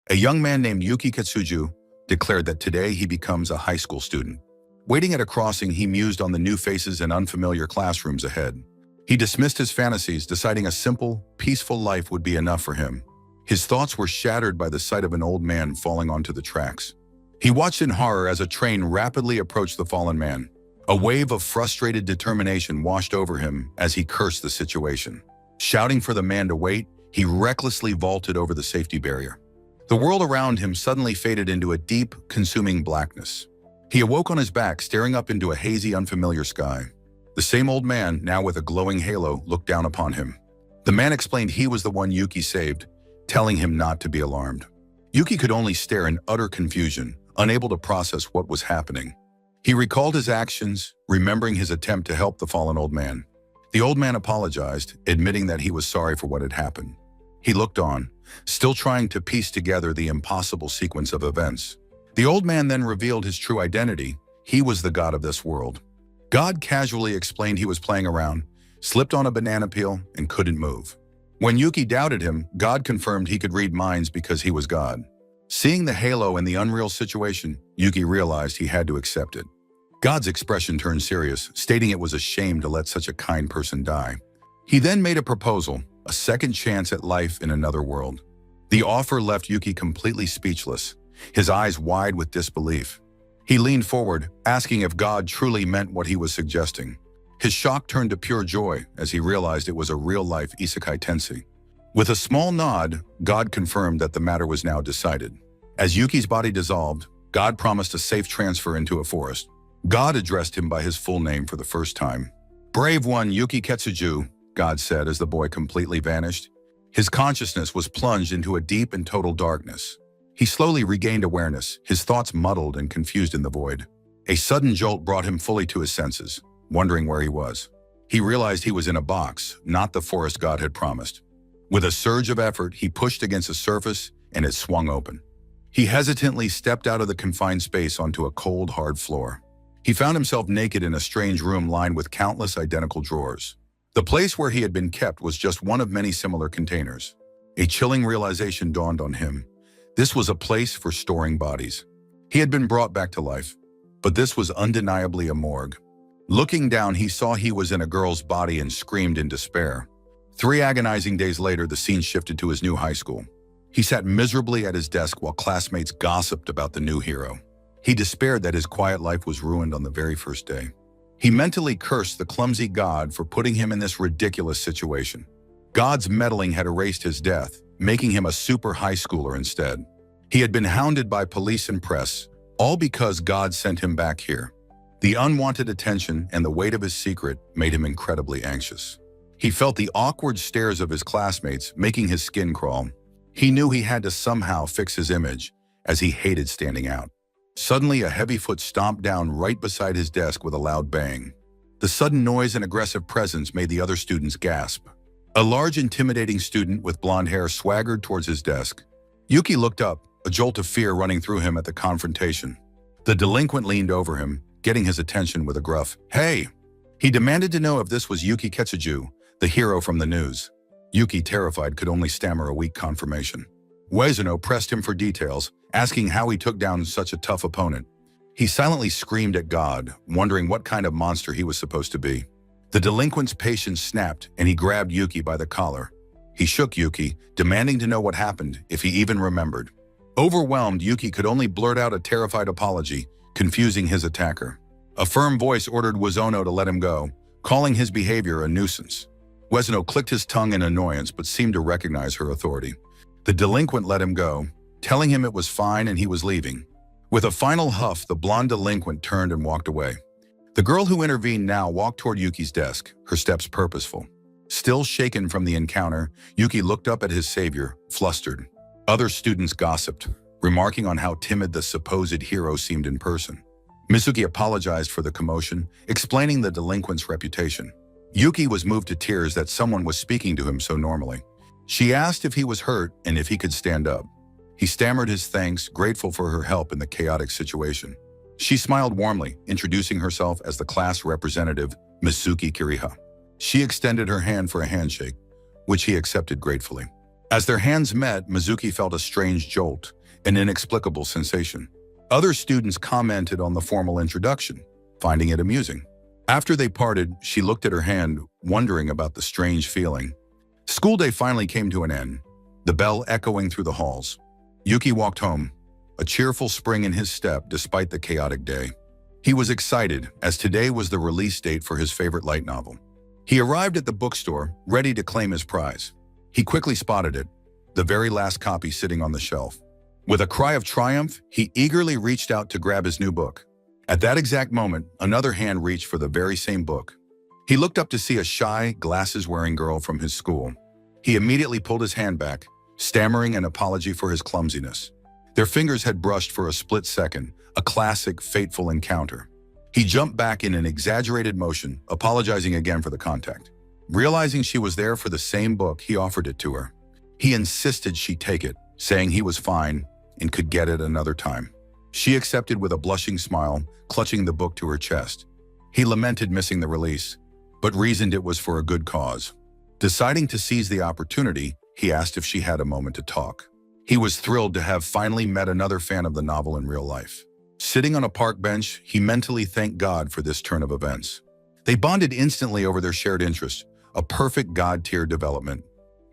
A young man named Yuki Ketsuju declared that today he becomes a high school student. Waiting at a crossing, he mused on the new faces and unfamiliar classrooms ahead. He dismissed his fantasies, deciding a simple, peaceful life would be enough for him. His thoughts were shattered by the sight of an old man falling onto the tracks. He watched in horror as a train rapidly approached the fallen man. A wave of frustrated determination washed over him as he cursed the situation. Shouting for the man to wait, he recklessly vaulted over the safety barrier. The world around him suddenly faded into a deep, consuming blackness. He awoke on his back, staring up into a hazy, unfamiliar sky. The same old man, now with a glowing halo, looked down upon him. The man explained he was the one Yuki saved, telling him not to be alarmed. Yuki could only stare in utter confusion, unable to process what was happening. He recalled his actions, remembering his attempt to help the fallen old man. The old man apologized, admitting that he was sorry for what had happened. He looked on, still trying to piece together the impossible sequence of events. The old man then revealed his true identity. He was the god of this world. God casually explained he was playing around, slipped on a banana peel, and couldn't move. When Yuki doubted him, God confirmed he could read minds because he was God. Seeing the halo and the unreal situation, Yuki realized he had to accept it. God's expression turned serious, stating it was a shame to let such a kind person die. He then made a proposal, a second chance at life in another world. The offer left Yuki completely speechless, his eyes wide with disbelief. He leaned forward, asking if God truly meant what he was suggesting. His shock turned to pure joy as he realized it was a real-life isekai tensei. With a small nod, God confirmed that the matter was now decided. As Yuki's body dissolved, God promised a safe transfer into a forest. God addressed him by his full name for the first time. "Brave one, Yuki Ketsuju," God said as the boy completely vanished. His consciousness was plunged into a deep and total darkness. He slowly regained awareness, his thoughts muddled and confused in the void. A sudden jolt brought him fully to his senses, wondering where he was. He realized he was in a box, not the forest God had promised. With a surge of effort, he pushed against the surface and it swung open. He hesitantly stepped out of the confined space onto a cold, hard floor. He found himself naked in a strange room lined with countless identical drawers. The place where he had been kept was just one of many similar containers. A chilling realization dawned on him. This was a place for storing bodies. He had been brought back to life, but this was undeniably a morgue. Looking down, he saw he was in a girl's body and screamed in despair. 3 agonizing days later, the scene shifted to his new high school. He sat miserably at his desk while classmates gossiped about the new hero. He despaired that his quiet life was ruined on the very first day. He mentally cursed the clumsy God for putting him in this ridiculous situation. God's meddling had erased his death, making him a super high schooler instead. He had been hounded by police and press, all because God sent him back here. The unwanted attention and the weight of his secret made him incredibly anxious. He felt the awkward stares of his classmates, making his skin crawl. He knew he had to somehow fix his image, as he hated standing out. Suddenly, a heavy foot stomped down right beside his desk with a loud bang. The sudden noise and aggressive presence made the other students gasp. A large, intimidating student with blonde hair swaggered towards his desk. Yuki looked up, a jolt of fear running through him at the confrontation. The delinquent leaned over him, getting his attention with a gruff, "Hey!" He demanded to know if this was Yuki Ketsuju, the hero from the news. Yuki, terrified, could only stammer a weak confirmation. Uezuno pressed him for details, asking how he took down such a tough opponent. He silently screamed at God, wondering what kind of monster he was supposed to be. The delinquent's patience snapped, and he grabbed Yuki by the collar. He shook Yuki, demanding to know what happened, if he even remembered. Overwhelmed, Yuki could only blurt out a terrified apology, confusing his attacker. A firm voice ordered Uezuno to let him go, calling his behavior a nuisance. Uezuno clicked his tongue in annoyance but seemed to recognize her authority. The delinquent let him go, telling him it was fine and he was leaving. With a final huff, the blonde delinquent turned and walked away. The girl who intervened now walked toward Yuki's desk, her steps purposeful. Still shaken from the encounter, Yuki looked up at his savior, flustered. Other students gossiped, remarking on how timid the supposed hero seemed in person. Mizuki apologized for the commotion, explaining the delinquent's reputation. Yuki was moved to tears that someone was speaking to him so normally. She asked if he was hurt and if he could stand up. He stammered his thanks, grateful for her help in the chaotic situation. She smiled warmly, introducing herself as the class representative, Mizuki Kiriha. She extended her hand for a handshake, which he accepted gratefully. As their hands met, Mizuki felt a strange jolt, an inexplicable sensation. Other students commented on the formal introduction, finding it amusing. After they parted, she looked at her hand, wondering about the strange feeling. School day finally came to an end, the bell echoing through the halls. Yuki walked home, a cheerful spring in his step despite the chaotic day. He was excited, as today was the release date for his favorite light novel. He arrived at the bookstore, ready to claim his prize. He quickly spotted it, the very last copy sitting on the shelf. With a cry of triumph, he eagerly reached out to grab his new book. At that exact moment, another hand reached for the very same book. He looked up to see a shy, glasses-wearing girl from his school. He immediately pulled his hand back, stammering an apology for his clumsiness. Their fingers had brushed for a split second, a classic, fateful encounter. He jumped back in an exaggerated motion, apologizing again for the contact. Realizing she was there for the same book, he offered it to her. He insisted she take it, saying he was fine and could get it another time. She accepted with a blushing smile, clutching the book to her chest. He lamented missing the release, but reasoned it was for a good cause. Deciding to seize the opportunity, he asked if she had a moment to talk. He was thrilled to have finally met another fan of the novel in real life. Sitting on a park bench, he mentally thanked God for this turn of events. They bonded instantly over their shared interest, a perfect God-tier development.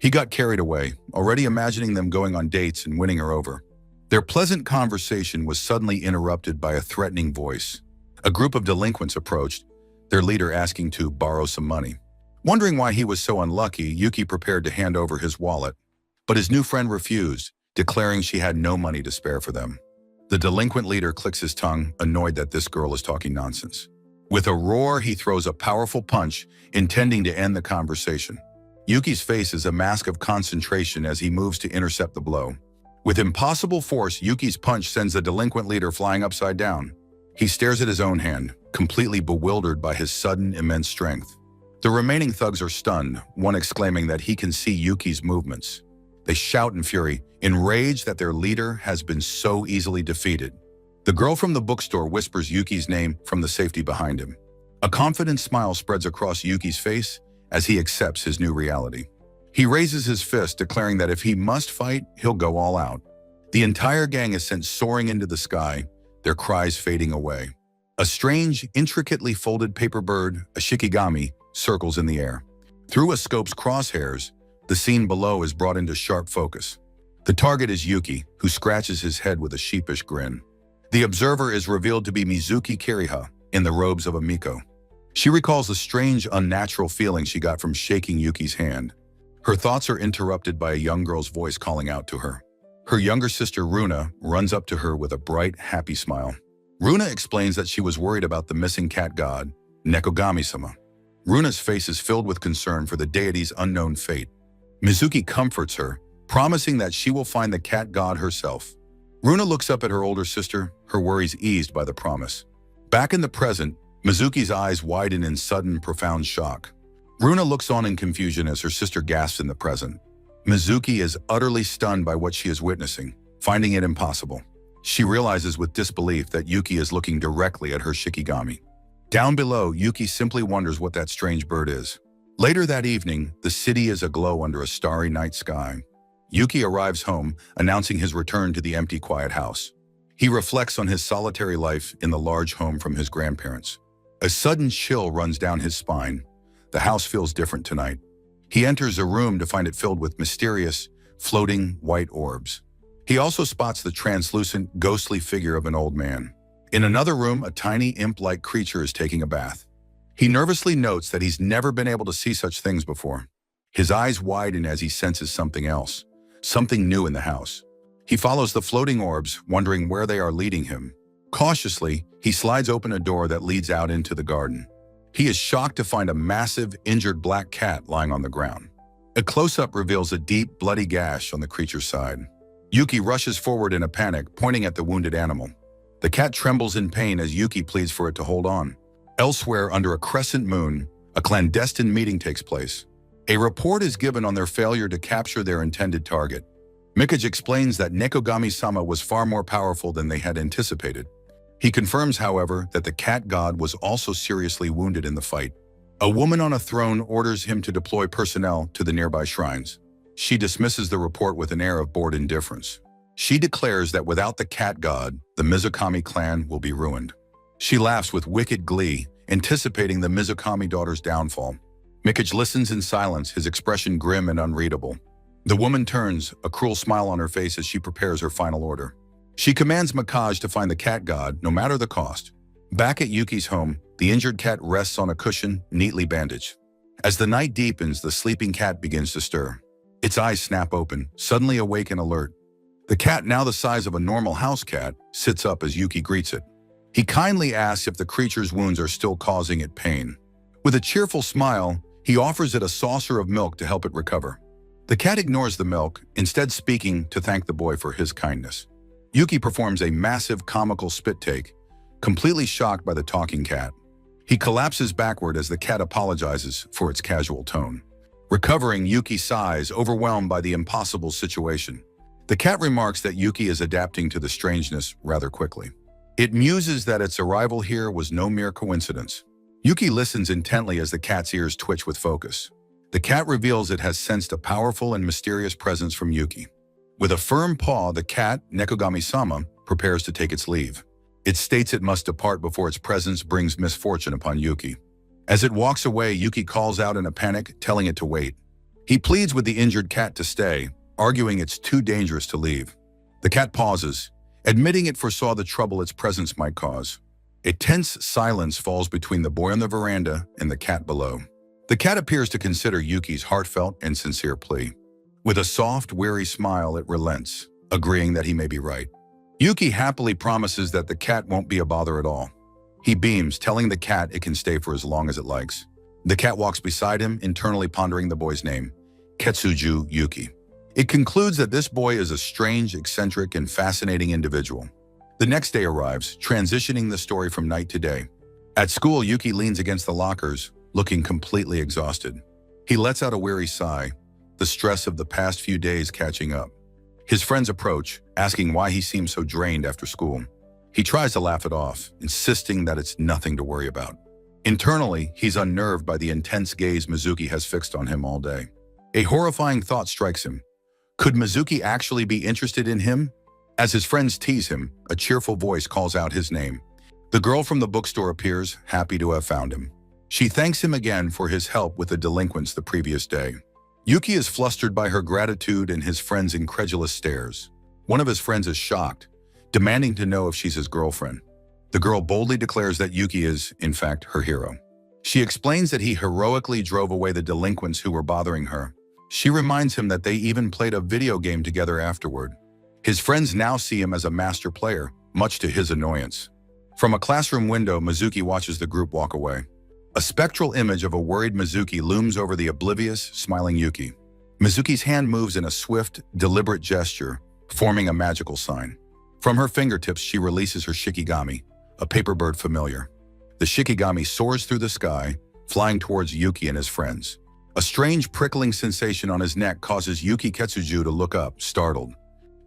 He got carried away, already imagining them going on dates and winning her over. Their pleasant conversation was suddenly interrupted by a threatening voice. A group of delinquents approached, their leader asking to borrow some money. Wondering why he was so unlucky, Yuki prepared to hand over his wallet. But his new friend refused, declaring she had no money to spare for them. The delinquent leader clicks his tongue, annoyed that this girl is talking nonsense. With a roar, he throws a powerful punch, intending to end the conversation. Yuki's face is a mask of concentration as he moves to intercept the blow. With impossible force, Yuki's punch sends the delinquent leader flying upside down. He stares at his own hand, completely bewildered by his sudden, immense strength. The remaining thugs are stunned, one exclaiming that he can see Yuki's movements. They shout in fury, enraged that their leader has been so easily defeated. The girl from the bookstore whispers Yuki's name from the safety behind him. A confident smile spreads across Yuki's face as he accepts his new reality. He raises his fist, declaring that if he must fight, he'll go all out. The entire gang is sent soaring into the sky, their cries fading away. A strange, intricately folded paper bird, a shikigami, circles in the air. Through a scope's crosshairs, the scene below is brought into sharp focus. The target is Yuki, who scratches his head with a sheepish grin. The observer is revealed to be Mizuki Kiriha, in the robes of a miko. She recalls the strange, unnatural feeling she got from shaking Yuki's hand. Her thoughts are interrupted by a young girl's voice calling out to her. Her younger sister, Runa, runs up to her with a bright, happy smile. Runa explains that she was worried about the missing cat god, Nekogami-sama. Runa's face is filled with concern for the deity's unknown fate. Mizuki comforts her, promising that she will find the cat god herself. Runa looks up at her older sister, her worries eased by the promise. Back in the present, Mizuki's eyes widen in sudden, profound shock. Runa looks on in confusion as her sister gasps in the present. Mizuki is utterly stunned by what she is witnessing, finding it impossible. She realizes with disbelief that Yuki is looking directly at her shikigami. Down below, Yuki simply wonders what that strange bird is. Later that evening, the city is aglow under a starry night sky. Yuki arrives home, announcing his return to the empty, quiet house. He reflects on his solitary life in the large home from his grandparents. A sudden chill runs down his spine. The house feels different tonight. He enters a room to find it filled with mysterious, floating white orbs. He also spots the translucent, ghostly figure of an old man. In another room, a tiny imp-like creature is taking a bath. He nervously notes that he's never been able to see such things before. His eyes widen as he senses something else, something new in the house. He follows the floating orbs, wondering where they are leading him. Cautiously, he slides open a door that leads out into the garden. He is shocked to find a massive, injured black cat lying on the ground. A close-up reveals a deep, bloody gash on the creature's side. Yuki rushes forward in a panic, pointing at the wounded animal. The cat trembles in pain as Yuki pleads for it to hold on. Elsewhere, under a crescent moon, a clandestine meeting takes place. A report is given on their failure to capture their intended target. Mikage explains that Nekogami-sama was far more powerful than they had anticipated. He confirms, however, that the cat god was also seriously wounded in the fight. A woman on a throne orders him to deploy personnel to the nearby shrines. she dismisses the report with an air of bored indifference. She declares that without the cat god, the Mizukami clan will be ruined. She laughs with wicked glee, anticipating the Mizukami daughter's downfall. Mikage listens in silence, his expression grim and unreadable. The woman turns, a cruel smile on her face as she prepares her final order. She commands Mikage to find the cat god, no matter the cost. Back at Yuki's home, the injured cat rests on a cushion, neatly bandaged. As the night deepens, the sleeping cat begins to stir. Its eyes snap open, suddenly awake and alert. The cat, now the size of a normal house cat, sits up as Yuki greets it. He kindly asks if the creature's wounds are still causing it pain. With a cheerful smile, he offers it a saucer of milk to help it recover. The cat ignores the milk, instead speaking to thank the boy for his kindness. Yuki performs a massive comical spit take, completely shocked by the talking cat. He collapses backward as the cat apologizes for its casual tone. Recovering, Yuki sighs, overwhelmed by the impossible situation. The cat remarks that Yuki is adapting to the strangeness rather quickly. It muses that its arrival here was no mere coincidence. Yuki listens intently as the cat's ears twitch with focus. The cat reveals it has sensed a powerful and mysterious presence from Yuki. With a firm paw, the cat, Nekogami-sama, prepares to take its leave. It states it must depart before its presence brings misfortune upon Yuki. As it walks away, Yuki calls out in a panic, telling it to wait. He pleads with the injured cat to stay, arguing it's too dangerous to leave. The cat pauses, admitting it foresaw the trouble its presence might cause. A tense silence falls between the boy on the veranda and the cat below. The cat appears to consider Yuki's heartfelt and sincere plea. With a soft, weary smile, it relents, agreeing that he may be right. Yuki happily promises that the cat won't be a bother at all. He beams, telling the cat it can stay for as long as it likes. The cat walks beside him, internally pondering the boy's name, Ketsuju Yuki. It concludes that this boy is a strange, eccentric, and fascinating individual. The next day arrives, transitioning the story from night to day. At school, Yuki leans against the lockers, looking completely exhausted. He lets out a weary sigh, the stress of the past few days catching up. His friends approach, asking why he seems so drained after school. He tries to laugh it off, insisting that it's nothing to worry about. Internally, he's unnerved by the intense gaze Mizuki has fixed on him all day. A horrifying thought strikes him. Could Mizuki actually be interested in him? As his friends tease him, a cheerful voice calls out his name. The girl from the bookstore appears, happy to have found him. She thanks him again for his help with the delinquents the previous day. Yuki is flustered by her gratitude and his friend's incredulous stares. One of his friends is shocked, demanding to know if she's his girlfriend. The girl boldly declares that Yuki is, in fact, her hero. She explains that he heroically drove away the delinquents who were bothering her. She reminds him that they even played a video game together afterward. His friends now see him as a master player, much to his annoyance. From a classroom window, Mizuki watches the group walk away. A spectral image of a worried Mizuki looms over the oblivious, smiling Yuki. Mizuki's hand moves in a swift, deliberate gesture, forming a magical sign. From her fingertips, she releases her shikigami, a paper bird familiar. The shikigami soars through the sky, flying towards Yuki and his friends. A strange prickling sensation on his neck causes Yuki Ketsuju to look up, startled.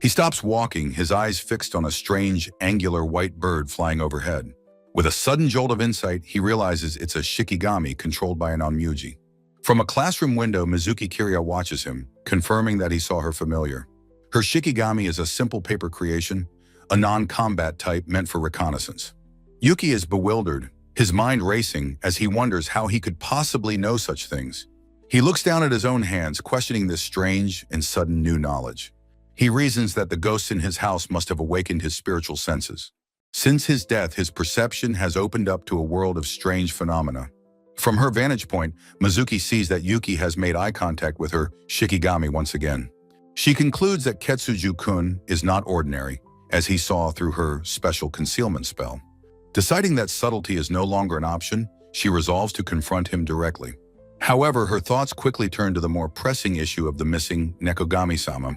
He stops walking, his eyes fixed on a strange, angular white bird flying overhead. With a sudden jolt of insight, he realizes it's a shikigami controlled by an onmyuji. From a classroom window, Mizuki Kirya watches him, confirming that he saw her familiar. Her shikigami is a simple paper creation, a non-combat type meant for reconnaissance. Yuki is bewildered, his mind racing as he wonders how he could possibly know such things. He looks down at his own hands, questioning this strange and sudden new knowledge. He reasons that the ghosts in his house must have awakened his spiritual senses. Since his death, his perception has opened up to a world of strange phenomena. From her vantage point, Mizuki sees that Yuki has made eye contact with her shikigami once again. She concludes that Ketsuju-kun is not ordinary, as he saw through her special concealment spell. Deciding that subtlety is no longer an option, she resolves to confront him directly. However, her thoughts quickly turn to the more pressing issue of the missing Nekogami-sama.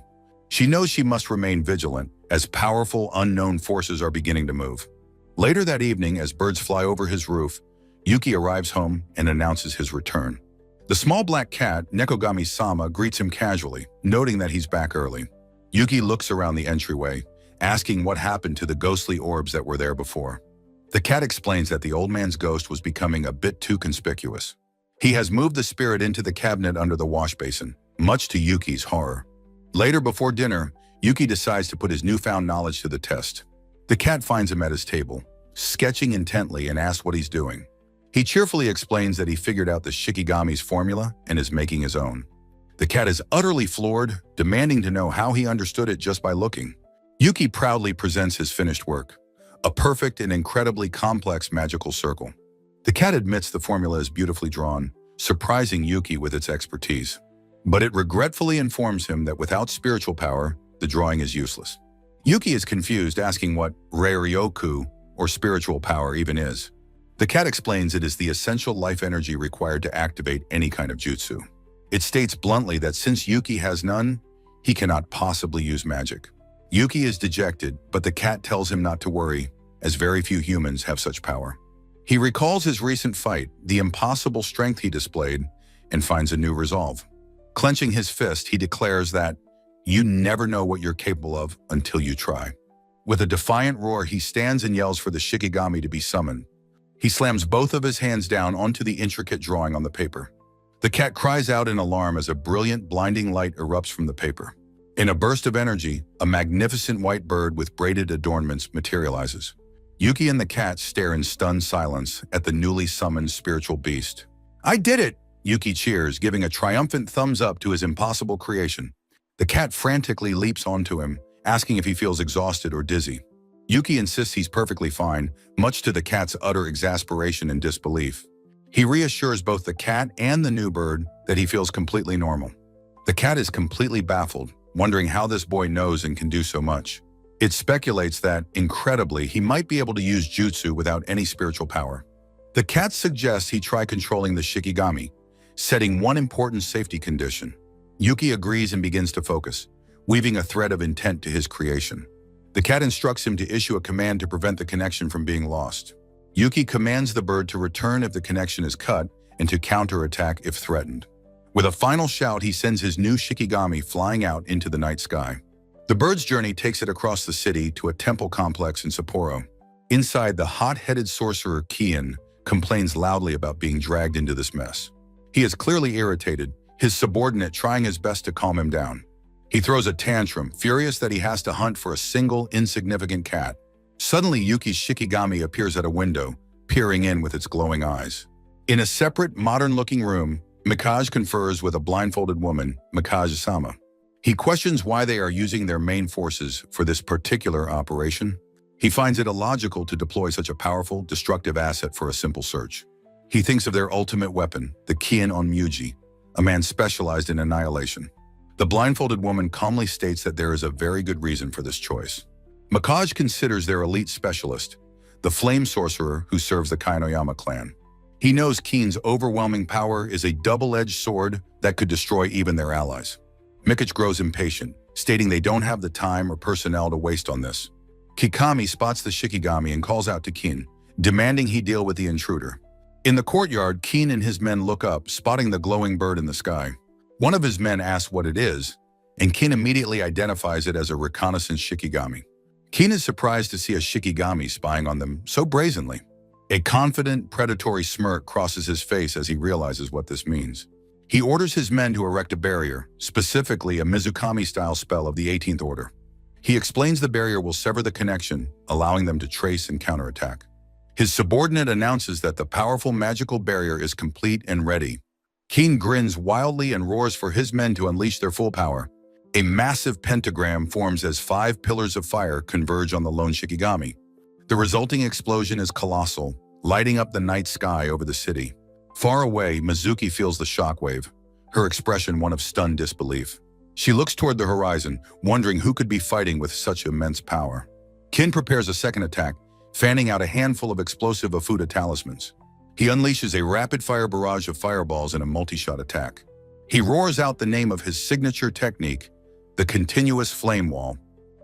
She knows she must remain vigilant, as powerful, unknown forces are beginning to move. Later that evening, as birds fly over his roof, Yuki arrives home and announces his return. The small black cat, Nekogami-sama, greets him casually, noting that he's back early. Yuki looks around the entryway, asking what happened to the ghostly orbs that were there before. The cat explains that the old man's ghost was becoming a bit too conspicuous. He has moved the spirit into the cabinet under the wash basin, much to Yuki's horror. Later, before dinner, Yuki decides to put his newfound knowledge to the test. The cat finds him at his table, sketching intently, and asks what he's doing. He cheerfully explains that he figured out the Shikigami's formula and is making his own. The cat is utterly floored, demanding to know how he understood it just by looking. Yuki proudly presents his finished work, a perfect and incredibly complex magical circle. The cat admits the formula is beautifully drawn, surprising Yuki with its expertise. But it regretfully informs him that without spiritual power, the drawing is useless. Yuki is confused, asking what Reiryoku, or spiritual power, even is. The cat explains it is the essential life energy required to activate any kind of jutsu. It states bluntly that since Yuki has none, he cannot possibly use magic. Yuki is dejected, but the cat tells him not to worry, as very few humans have such power. He recalls his recent fight, the impossible strength he displayed, and finds a new resolve. Clenching his fist, he declares that, "You never know what you're capable of until you try." With a defiant roar, he stands and yells for the Shikigami to be summoned. He slams both of his hands down onto the intricate drawing on the paper. The cat cries out in alarm as a brilliant, blinding light erupts from the paper. In a burst of energy, a magnificent white bird with braided adornments materializes. Yuki and the cat stare in stunned silence at the newly summoned spiritual beast. "I did it!" Yuki cheers, giving a triumphant thumbs up to his impossible creation. The cat frantically leaps onto him, asking if he feels exhausted or dizzy. Yuki insists he's perfectly fine, much to the cat's utter exasperation and disbelief. He reassures both the cat and the new bird that he feels completely normal. The cat is completely baffled, wondering how this boy knows and can do so much. It speculates that, incredibly, he might be able to use jutsu without any spiritual power. The cat suggests he try controlling the Shikigami, setting one important safety condition. Yuki agrees and begins to focus, weaving a thread of intent to his creation. The cat instructs him to issue a command to prevent the connection from being lost. Yuki commands the bird to return if the connection is cut and to counterattack if threatened. With a final shout, he sends his new Shikigami flying out into the night sky. The bird's journey takes it across the city to a temple complex in Sapporo. Inside, the hot-headed sorcerer Kiin complains loudly about being dragged into this mess. He is clearly irritated, his subordinate trying his best to calm him down. He throws a tantrum, furious that he has to hunt for a single insignificant cat. Suddenly, Yuki's Shikigami appears at a window, peering in with its glowing eyes. In a separate, modern-looking room, Mikage confers with a blindfolded woman, Mikage-sama. He questions why they are using their main forces for this particular operation. He finds it illogical to deploy such a powerful, destructive asset for a simple search. He thinks of their ultimate weapon, the Kiin Onmyuji, a man specialized in annihilation. The blindfolded woman calmly states that there is a very good reason for this choice. Mikage considers their elite specialist, the flame sorcerer who serves the Kainoyama clan. He knows Kiin's overwhelming power is a double-edged sword that could destroy even their allies. Mikage grows impatient, stating they don't have the time or personnel to waste on this. Kikami spots the Shikigami and calls out to Kiin, demanding he deal with the intruder. In the courtyard, Kiin and his men look up, spotting the glowing bird in the sky. One of his men asks what it is, and Kiin immediately identifies it as a reconnaissance Shikigami. Kiin is surprised to see a Shikigami spying on them so brazenly. A confident, predatory smirk crosses his face as he realizes what this means. He orders his men to erect a barrier, specifically a Mizukami-style spell of the 18th Order. He explains the barrier will sever the connection, allowing them to trace and counterattack. His subordinate announces that the powerful magical barrier is complete and ready. Kiin grins wildly and roars for his men to unleash their full power. A massive pentagram forms as 5 pillars of fire converge on the lone Shikigami. The resulting explosion is colossal, lighting up the night sky over the city. Far away, Mizuki feels the shockwave, her expression one of stunned disbelief. She looks toward the horizon, wondering who could be fighting with such immense power. Kiin prepares a second attack, fanning out a handful of explosive Afuda talismans. He unleashes a rapid-fire barrage of fireballs in a multi-shot attack. He roars out the name of his signature technique, the continuous flame wall.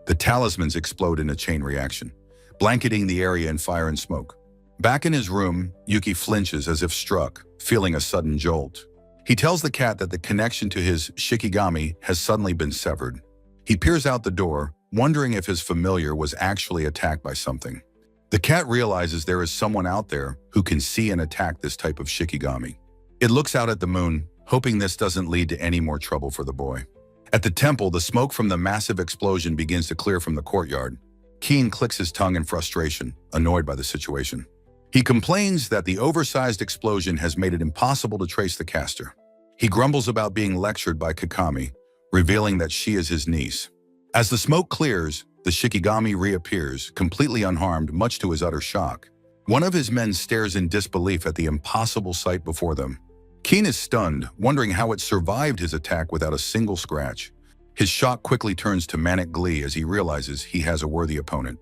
The talismans explode in a chain reaction, blanketing the area in fire and smoke. Back in his room, Yuki flinches as if struck, feeling a sudden jolt. He tells the cat that the connection to his Shikigami has suddenly been severed. He peers out the door, wondering if his familiar was actually attacked by something. The cat realizes there is someone out there who can see and attack this type of Shikigami. It looks out at the moon, hoping this doesn't lead to any more trouble for the boy. At the temple, the smoke from the massive explosion begins to clear from the courtyard. Keen clicks his tongue in frustration, annoyed by the situation. He complains that the oversized explosion has made it impossible to trace the caster. He grumbles about being lectured by Kakami, revealing that she is his niece. As the smoke clears, the Shikigami reappears, completely unharmed, much to his utter shock. One of his men stares in disbelief at the impossible sight before them. Keen is stunned, wondering how it survived his attack without a single scratch. His shock quickly turns to manic glee as he realizes he has a worthy opponent.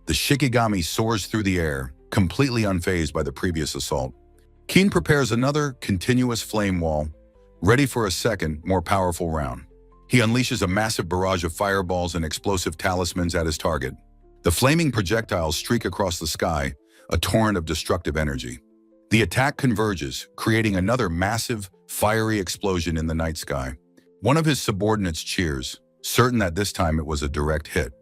The Shikigami soars through the air, completely unfazed by the previous assault. Keen prepares another continuous flame wall, ready for a second, more powerful round. He unleashes a massive barrage of fireballs and explosive talismans at his target. The flaming projectiles streak across the sky, a torrent of destructive energy. The attack converges, creating another massive, fiery explosion in the night sky. One of his subordinates cheers, certain that this time it was a direct hit.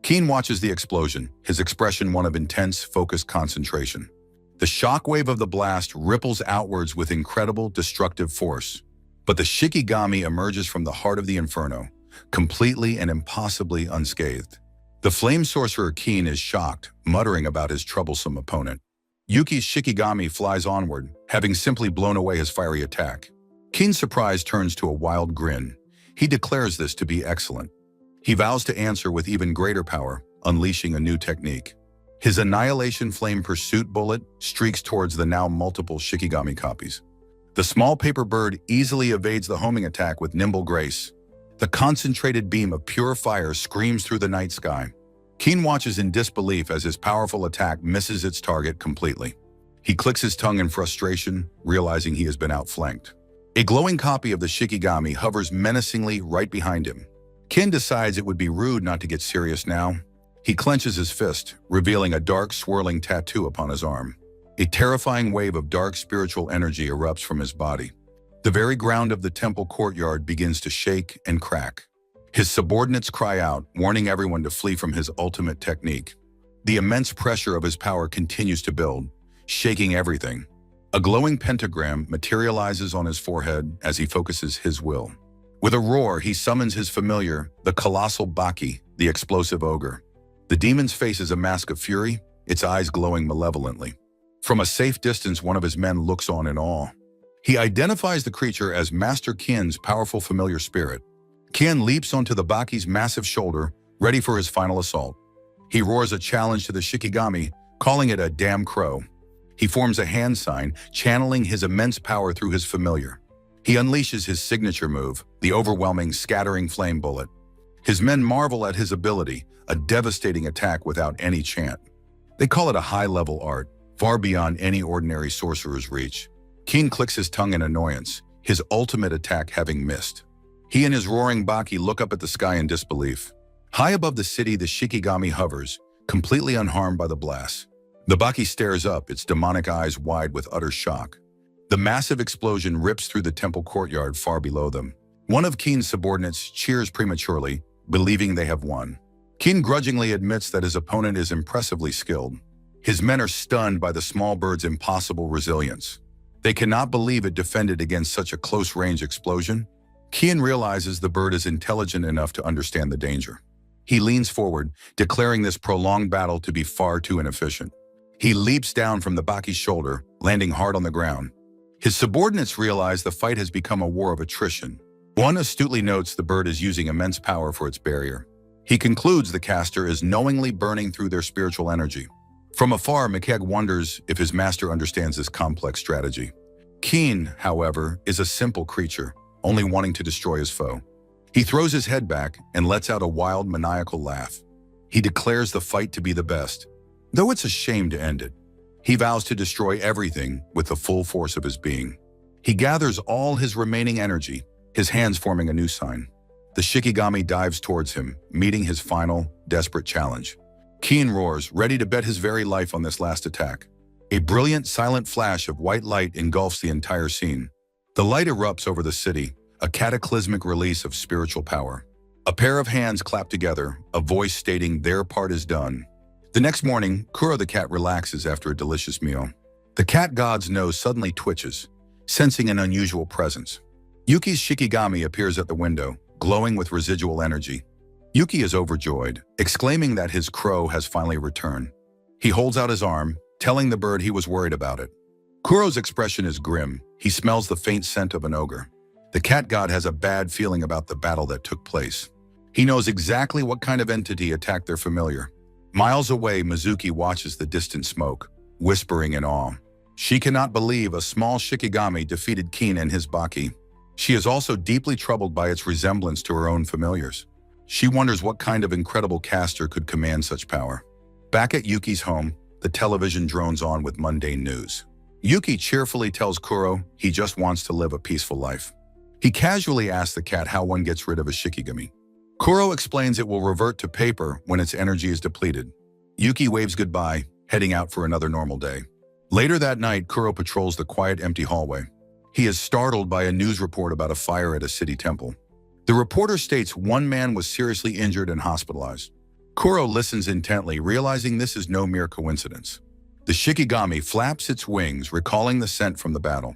Keen watches the explosion, his expression one of intense, focused concentration. The shockwave of the blast ripples outwards with incredible, destructive force. But the Shikigami emerges from the heart of the inferno, completely and impossibly unscathed. The flame sorcerer Keen is shocked, muttering about his troublesome opponent. Yuki's Shikigami flies onward, having simply blown away his fiery attack. Keen's surprise turns to a wild grin. He declares this to be excellent. He vows to answer with even greater power, unleashing a new technique. His Annihilation Flame Pursuit bullet streaks towards the now multiple Shikigami copies. The small paper bird easily evades the homing attack with nimble grace. The concentrated beam of pure fire screams through the night sky. Keen watches in disbelief as his powerful attack misses its target completely. He clicks his tongue in frustration, realizing he has been outflanked. A glowing copy of the Shikigami hovers menacingly right behind him. Keen decides it would be rude not to get serious now. He clenches his fist, revealing a dark, swirling tattoo upon his arm. A terrifying wave of dark spiritual energy erupts from his body. The very ground of the temple courtyard begins to shake and crack. His subordinates cry out, warning everyone to flee from his ultimate technique. The immense pressure of his power continues to build, shaking everything. A glowing pentagram materializes on his forehead as he focuses his will. With a roar, he summons his familiar, the colossal Baki, the explosive ogre. The demon's face is a mask of fury, its eyes glowing malevolently. From a safe distance, one of his men looks on in awe. He identifies the creature as Master Kin's powerful familiar spirit. Kin leaps onto the Baki's massive shoulder, ready for his final assault. He roars a challenge to the Shikigami, calling it a damn crow. He forms a hand sign, channeling his immense power through his familiar. He unleashes his signature move, the overwhelming scattering flame bullet. His men marvel at his ability, a devastating attack without any chant. They call it a high-level art, far beyond any ordinary sorcerer's reach. Kin clicks his tongue in annoyance, his ultimate attack having missed. He and his roaring Baki look up at the sky in disbelief. High above the city, the Shikigami hovers, completely unharmed by the blast. The Baki stares up, its demonic eyes wide with utter shock. The massive explosion rips through the temple courtyard far below them. One of Kin's subordinates cheers prematurely, believing they have won. Kin grudgingly admits that his opponent is impressively skilled. His men are stunned by the small bird's impossible resilience. They cannot believe it defended against such a close-range explosion. Kin realizes the bird is intelligent enough to understand the danger. He leans forward, declaring this prolonged battle to be far too inefficient. He leaps down from the Baki's shoulder, landing hard on the ground. His subordinates realize the fight has become a war of attrition. One astutely notes the bird is using immense power for its barrier. He concludes the caster is knowingly burning through their spiritual energy. From afar, Mikeg wonders if his master understands this complex strategy. Kin, however, is a simple creature, only wanting to destroy his foe. He throws his head back and lets out a wild, maniacal laugh. He declares the fight to be the best, though it's a shame to end it. He vows to destroy everything with the full force of his being. He gathers all his remaining energy, his hands forming a new sign. The Shikigami dives towards him, meeting his final, desperate challenge. Kin roars, ready to bet his very life on this last attack. A brilliant, silent flash of white light engulfs the entire scene. The light erupts over the city, a cataclysmic release of spiritual power. A pair of hands clap together, a voice stating their part is done. The next morning, Kuro the cat relaxes after a delicious meal. The cat god's nose suddenly twitches, sensing an unusual presence. Yuki's Shikigami appears at the window, glowing with residual energy. Yuki is overjoyed, exclaiming that his crow has finally returned. He holds out his arm, telling the bird he was worried about it. Kuro's expression is grim. He smells the faint scent of an ogre. The cat god has a bad feeling about the battle that took place. He knows exactly what kind of entity attacked their familiar. Miles away, Mizuki watches the distant smoke, whispering in awe. She cannot believe a small Shikigami defeated Kin and his Baki. She is also deeply troubled by its resemblance to her own familiars. She wonders what kind of incredible caster could command such power. Back at Yuki's home, the television drones on with mundane news. Yuki cheerfully tells Kuro he just wants to live a peaceful life. He casually asks the cat how one gets rid of a Shikigami. Kuro explains it will revert to paper when its energy is depleted. Yuki waves goodbye, heading out for another normal day. Later that night, Kuro patrols the quiet, empty hallway. He is startled by a news report about a fire at a city temple. The reporter states one man was seriously injured and hospitalized. Kuro listens intently, realizing this is no mere coincidence. The Shikigami flaps its wings, recalling the scent from the battle.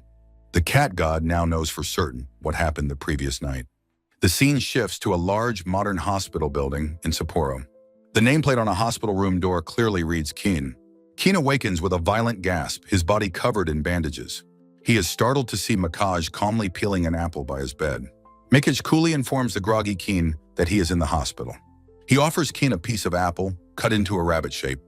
The cat god now knows for certain what happened the previous night. The scene shifts to a large, modern hospital building in Sapporo. The nameplate on a hospital room door clearly reads Kin. Kin awakens with a violent gasp, his body covered in bandages. He is startled to see Mikage calmly peeling an apple by his bed. Mikage coolly informs the groggy Kin that he is in the hospital. He offers Kin a piece of apple, cut into a rabbit shape.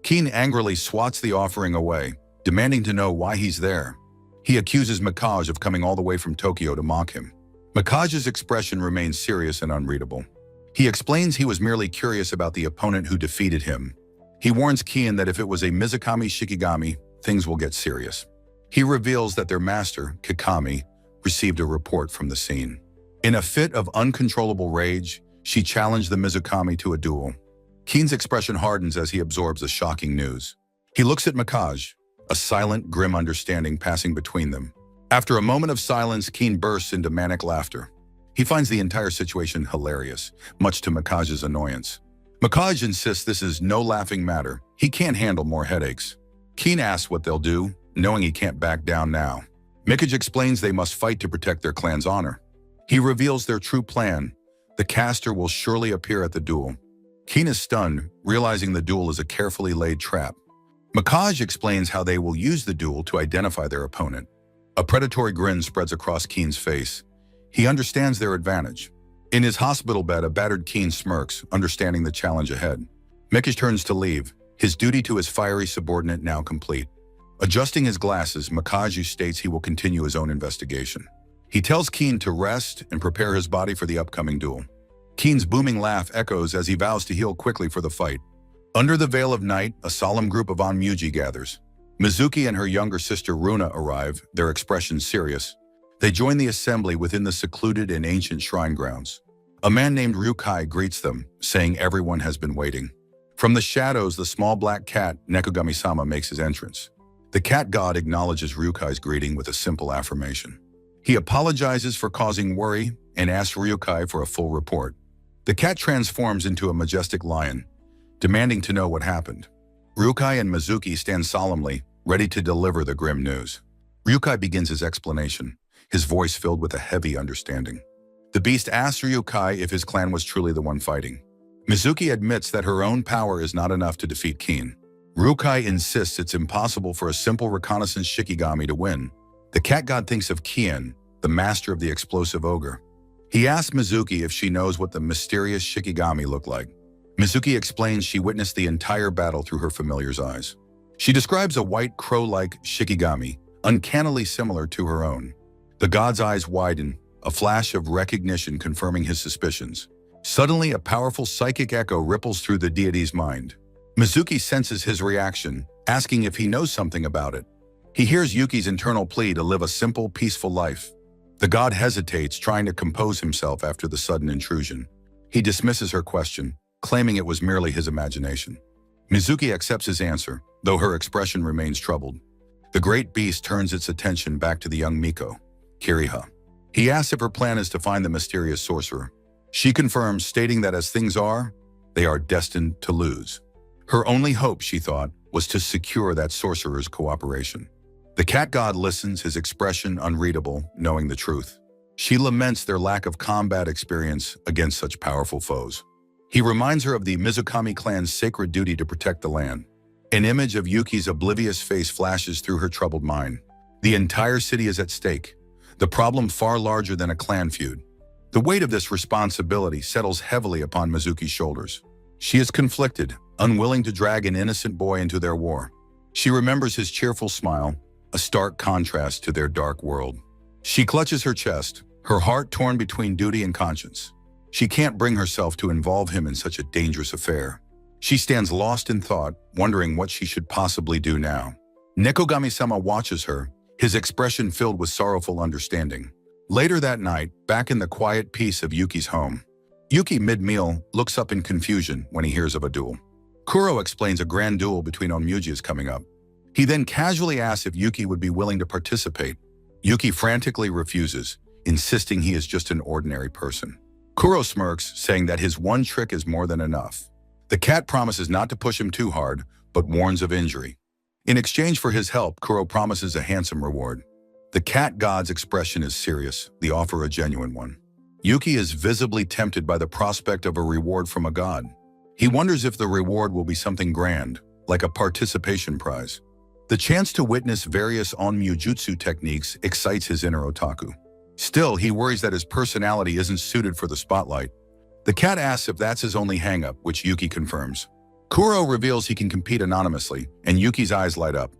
Kin angrily swats the offering away, demanding to know why he's there. He accuses Mikage of coming all the way from Tokyo to mock him. Mikage's expression remains serious and unreadable. He explains he was merely curious about the opponent who defeated him. He warns Kin that if it was a Mizukami Shikigami, things will get serious. He reveals that their master, Kikami, received a report from the scene. In a fit of uncontrollable rage, she challenged the Mizukami to a duel. Kin's expression hardens as he absorbs the shocking news. He looks at Mikage, a silent, grim understanding passing between them. After a moment of silence, Kin bursts into manic laughter. He finds the entire situation hilarious, much to Mikage's annoyance. Mikage insists this is no laughing matter. He can't handle more headaches. Kin asks what they'll do, knowing he can't back down now. Mikage explains they must fight to protect their clan's honor. He reveals their true plan. The caster will surely appear at the duel. Kin is stunned, realizing the duel is a carefully laid trap. Mikage explains how they will use the duel to identify their opponent. A predatory grin spreads across Kin's face. He understands their advantage. In his hospital bed, a battered Kin smirks, understanding the challenge ahead. Mikage turns to leave, his duty to his fiery subordinate now complete. Adjusting his glasses, Mikage states he will continue his own investigation. He tells Kin to rest and prepare his body for the upcoming duel. Kin's booming laugh echoes as he vows to heal quickly for the fight. Under the veil of night, a solemn group of Onmuji gathers. Mizuki and her younger sister Runa arrive, their expressions serious. They join the assembly within the secluded and ancient shrine grounds. A man named Ryukai greets them, saying everyone has been waiting. From the shadows, the small black cat, Nekogami-sama, makes his entrance. The cat god acknowledges Ryukai's greeting with a simple affirmation. He apologizes for causing worry and asks Ryukai for a full report. The cat transforms into a majestic lion, demanding to know what happened. Ryukai and Mizuki stand solemnly, ready to deliver the grim news. Ryukai begins his explanation, his voice filled with a heavy understanding. The beast asks Ryukai if his clan was truly the one fighting. Mizuki admits that her own power is not enough to defeat Kin. Ryukai insists it's impossible for a simple reconnaissance Shikigami to win. The cat god thinks of Kin, the master of the explosive ogre. He asks Mizuki if she knows what the mysterious Shikigami looked like. Mizuki explains she witnessed the entire battle through her familiar's eyes. She describes a white crow-like Shikigami, uncannily similar to her own. The god's eyes widen, a flash of recognition confirming his suspicions. Suddenly, a powerful psychic echo ripples through the deity's mind. Mizuki senses his reaction, asking if he knows something about it. He hears Yuki's internal plea to live a simple, peaceful life. The god hesitates, trying to compose himself after the sudden intrusion. He dismisses her question, claiming it was merely his imagination. Mizuki accepts his answer, though her expression remains troubled. The great beast turns its attention back to the young Miko, Kiriha. He asks if her plan is to find the mysterious sorcerer. She confirms, stating that as things are, they are destined to lose. Her only hope, she thought, was to secure that sorcerer's cooperation. The cat god listens, his expression unreadable, knowing the truth. She laments their lack of combat experience against such powerful foes. He reminds her of the Mizukami clan's sacred duty to protect the land. An image of Yuki's oblivious face flashes through her troubled mind. The entire city is at stake, the problem far larger than a clan feud. The weight of this responsibility settles heavily upon Mizuki's shoulders. She is conflicted, unwilling to drag an innocent boy into their war. She remembers his cheerful smile, a stark contrast to their dark world. She clutches her chest, her heart torn between duty and conscience. She can't bring herself to involve him in such a dangerous affair. She stands lost in thought, wondering what she should possibly do now. Nekogami-sama watches her, his expression filled with sorrowful understanding. Later that night, back in the quiet peace of Yuki's home, Yuki, mid-meal, looks up in confusion when he hears of a duel. Kuro explains a grand duel between Onmyuji is coming up. He then casually asks if Yuki would be willing to participate. Yuki frantically refuses, insisting he is just an ordinary person. Kuro smirks, saying that his one trick is more than enough. The cat promises not to push him too hard, but warns of injury. In exchange for his help, Kuro promises a handsome reward. The cat god's expression is serious, the offer a genuine one. Yuki is visibly tempted by the prospect of a reward from a god. He wonders if the reward will be something grand, like a participation prize. The chance to witness various onmyujutsu techniques excites his inner otaku. Still, he worries that his personality isn't suited for the spotlight. The cat asks if that's his only hang-up, which Yuki confirms. Kuro reveals he can compete anonymously, and Yuki's eyes light up.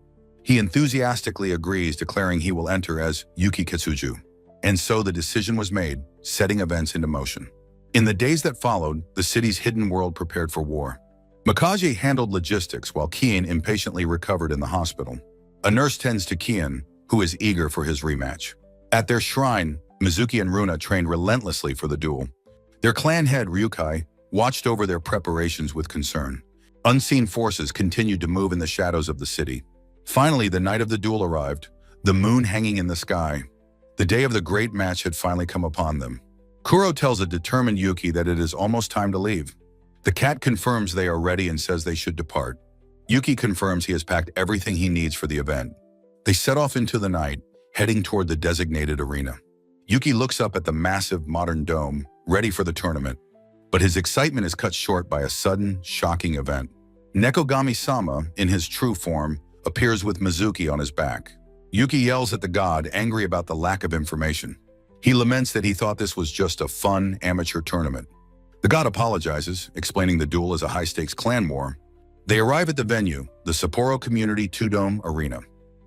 He enthusiastically agrees, declaring he will enter as Yuki Ketsuju. And so the decision was made, setting events into motion. In the days that followed, the city's hidden world prepared for war. Makaji handled logistics while Kiin impatiently recovered in the hospital. A nurse tends to Kiin, who is eager for his rematch. At their shrine, Mizuki and Runa trained relentlessly for the duel. Their clan head, Ryukai, watched over their preparations with concern. Unseen forces continued to move in the shadows of the city. Finally, the night of the duel arrived, the moon hanging in the sky. The day of the great match had finally come upon them. Kuro tells a determined Yuki that it is almost time to leave. The cat confirms they are ready and says they should depart. Yuki confirms he has packed everything he needs for the event. They set off into the night, heading toward the designated arena. Yuki looks up at the massive modern dome, ready for the tournament. But his excitement is cut short by a sudden, shocking event. Nekogami-sama, in his true form, appears with Mizuki on his back. Yuki yells at the god, angry about the lack of information. He laments that he thought this was just a fun, amateur tournament. The god apologizes, explaining the duel is a high-stakes clan war. They arrive at the venue, the Sapporo Community Two-Dome Arena.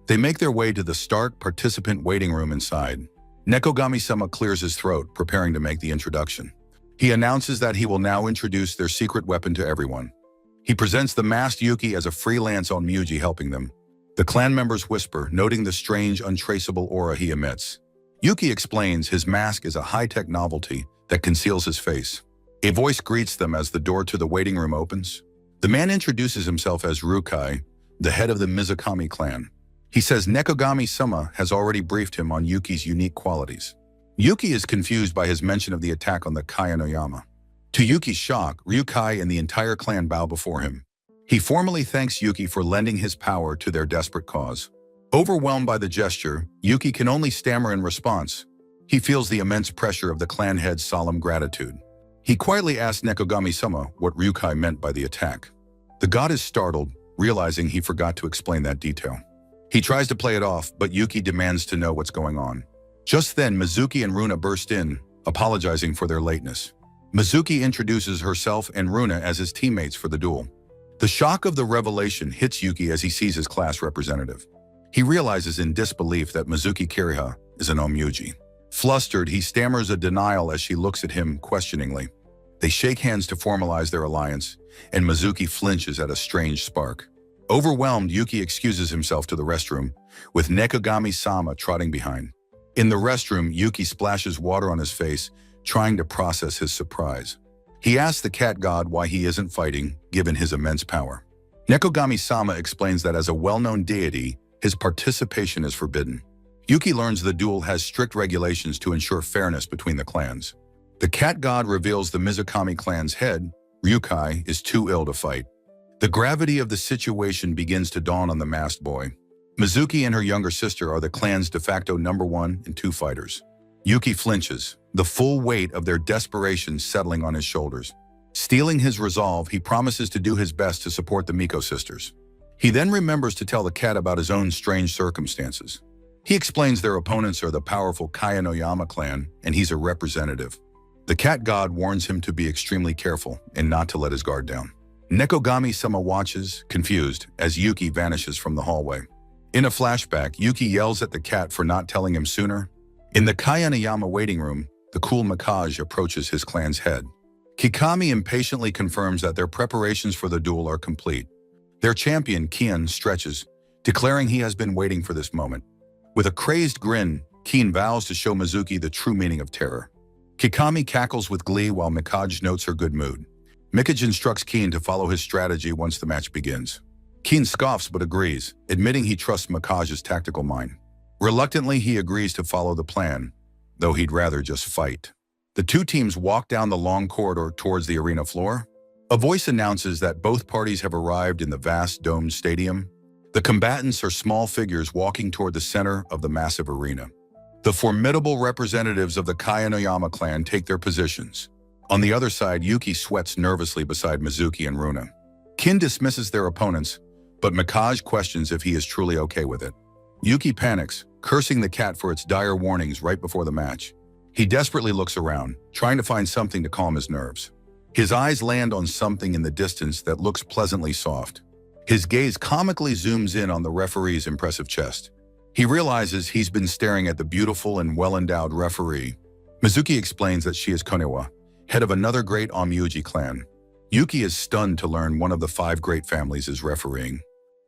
They make their way to the stark participant waiting room inside. Nekogami-sama clears his throat, preparing to make the introduction. He announces that he will now introduce their secret weapon to everyone. He presents the masked Yuki as a freelance Onmyuji helping them. The clan members whisper, noting the strange, untraceable aura he emits. Yuki explains his mask is a high-tech novelty that conceals his face. A voice greets them as the door to the waiting room opens. The man introduces himself as Ryukai, the head of the Mizukami clan. He says Nekogami-sama has already briefed him on Yuki's unique qualities. Yuki is confused by his mention of the attack on the Kayanoyama. To Yuki's shock, Ryukai and the entire clan bow before him. He formally thanks Yuki for lending his power to their desperate cause. Overwhelmed by the gesture, Yuki can only stammer in response. He feels the immense pressure of the clan head's solemn gratitude. He quietly asks Nekogami-sama what Ryukai meant by the attack. The god is startled, realizing he forgot to explain that detail. He tries to play it off, but Yuki demands to know what's going on. Just then, Mizuki and Runa burst in, apologizing for their lateness. Mizuki introduces herself and Runa as his teammates for the duel. The shock of the revelation hits Yuki as he sees his class representative. He realizes in disbelief that Mizuki Kiriha is an Onmyuji. Flustered, he stammers a denial as she looks at him questioningly. They shake hands to formalize their alliance, and Mizuki flinches at a strange spark. Overwhelmed, Yuki excuses himself to the restroom, with Nekogami-sama trotting behind. In the restroom, Yuki splashes water on his face, trying to process his surprise. He asks the cat god why he isn't fighting, given his immense power. Nekogami-sama explains that as a well-known deity, his participation is forbidden. Yuki learns the duel has strict regulations to ensure fairness between the clans. The cat god reveals the Mizukami clan's head, Ryukai, is too ill to fight. The gravity of the situation begins to dawn on the masked boy. Mizuki and her younger sister are the clan's de facto #1 and 2 fighters. Yuki flinches, the full weight of their desperation settling on his shoulders. Steeling his resolve, he promises to do his best to support the Miko sisters. He then remembers to tell the cat about his own strange circumstances. He explains their opponents are the powerful Kayanoyama clan, and he's a representative. The cat god warns him to be extremely careful and not to let his guard down. Nekogami-sama watches, confused, as Yuki vanishes from the hallway. In a flashback, Yuki yells at the cat for not telling him sooner. In the Kayanoyama waiting room, the cool Mikage approaches his clan's head. Kikami impatiently confirms that their preparations for the duel are complete. Their champion, Kian, stretches, declaring he has been waiting for this moment. With a crazed grin, Kian vows to show Mizuki the true meaning of terror. Kikami cackles with glee while Mikage notes her good mood. Mikage instructs Kian to follow his strategy once the match begins. Kian scoffs but agrees, admitting he trusts Mikage's tactical mind. Reluctantly, he agrees to follow the plan, though he'd rather just fight. The two teams walk down the long corridor towards the arena floor. A voice announces that both parties have arrived in the vast domed stadium. The combatants are small figures walking toward the center of the massive arena. The formidable representatives of the Kayanoyama clan take their positions. On the other side, Yuki sweats nervously beside Mizuki and Runa. Kin dismisses their opponents, but Mikage questions if he is truly okay with it. Yuki panics, cursing the cat for its dire warnings right before the match. He desperately looks around, trying to find something to calm his nerves. His eyes land on something in the distance that looks pleasantly soft. His gaze comically zooms in on the referee's impressive chest. He realizes he's been staring at the beautiful and well-endowed referee. Mizuki explains that she is Konewa, head of another great Omyuji clan. Yuki is stunned to learn one of the 5 great families is refereeing.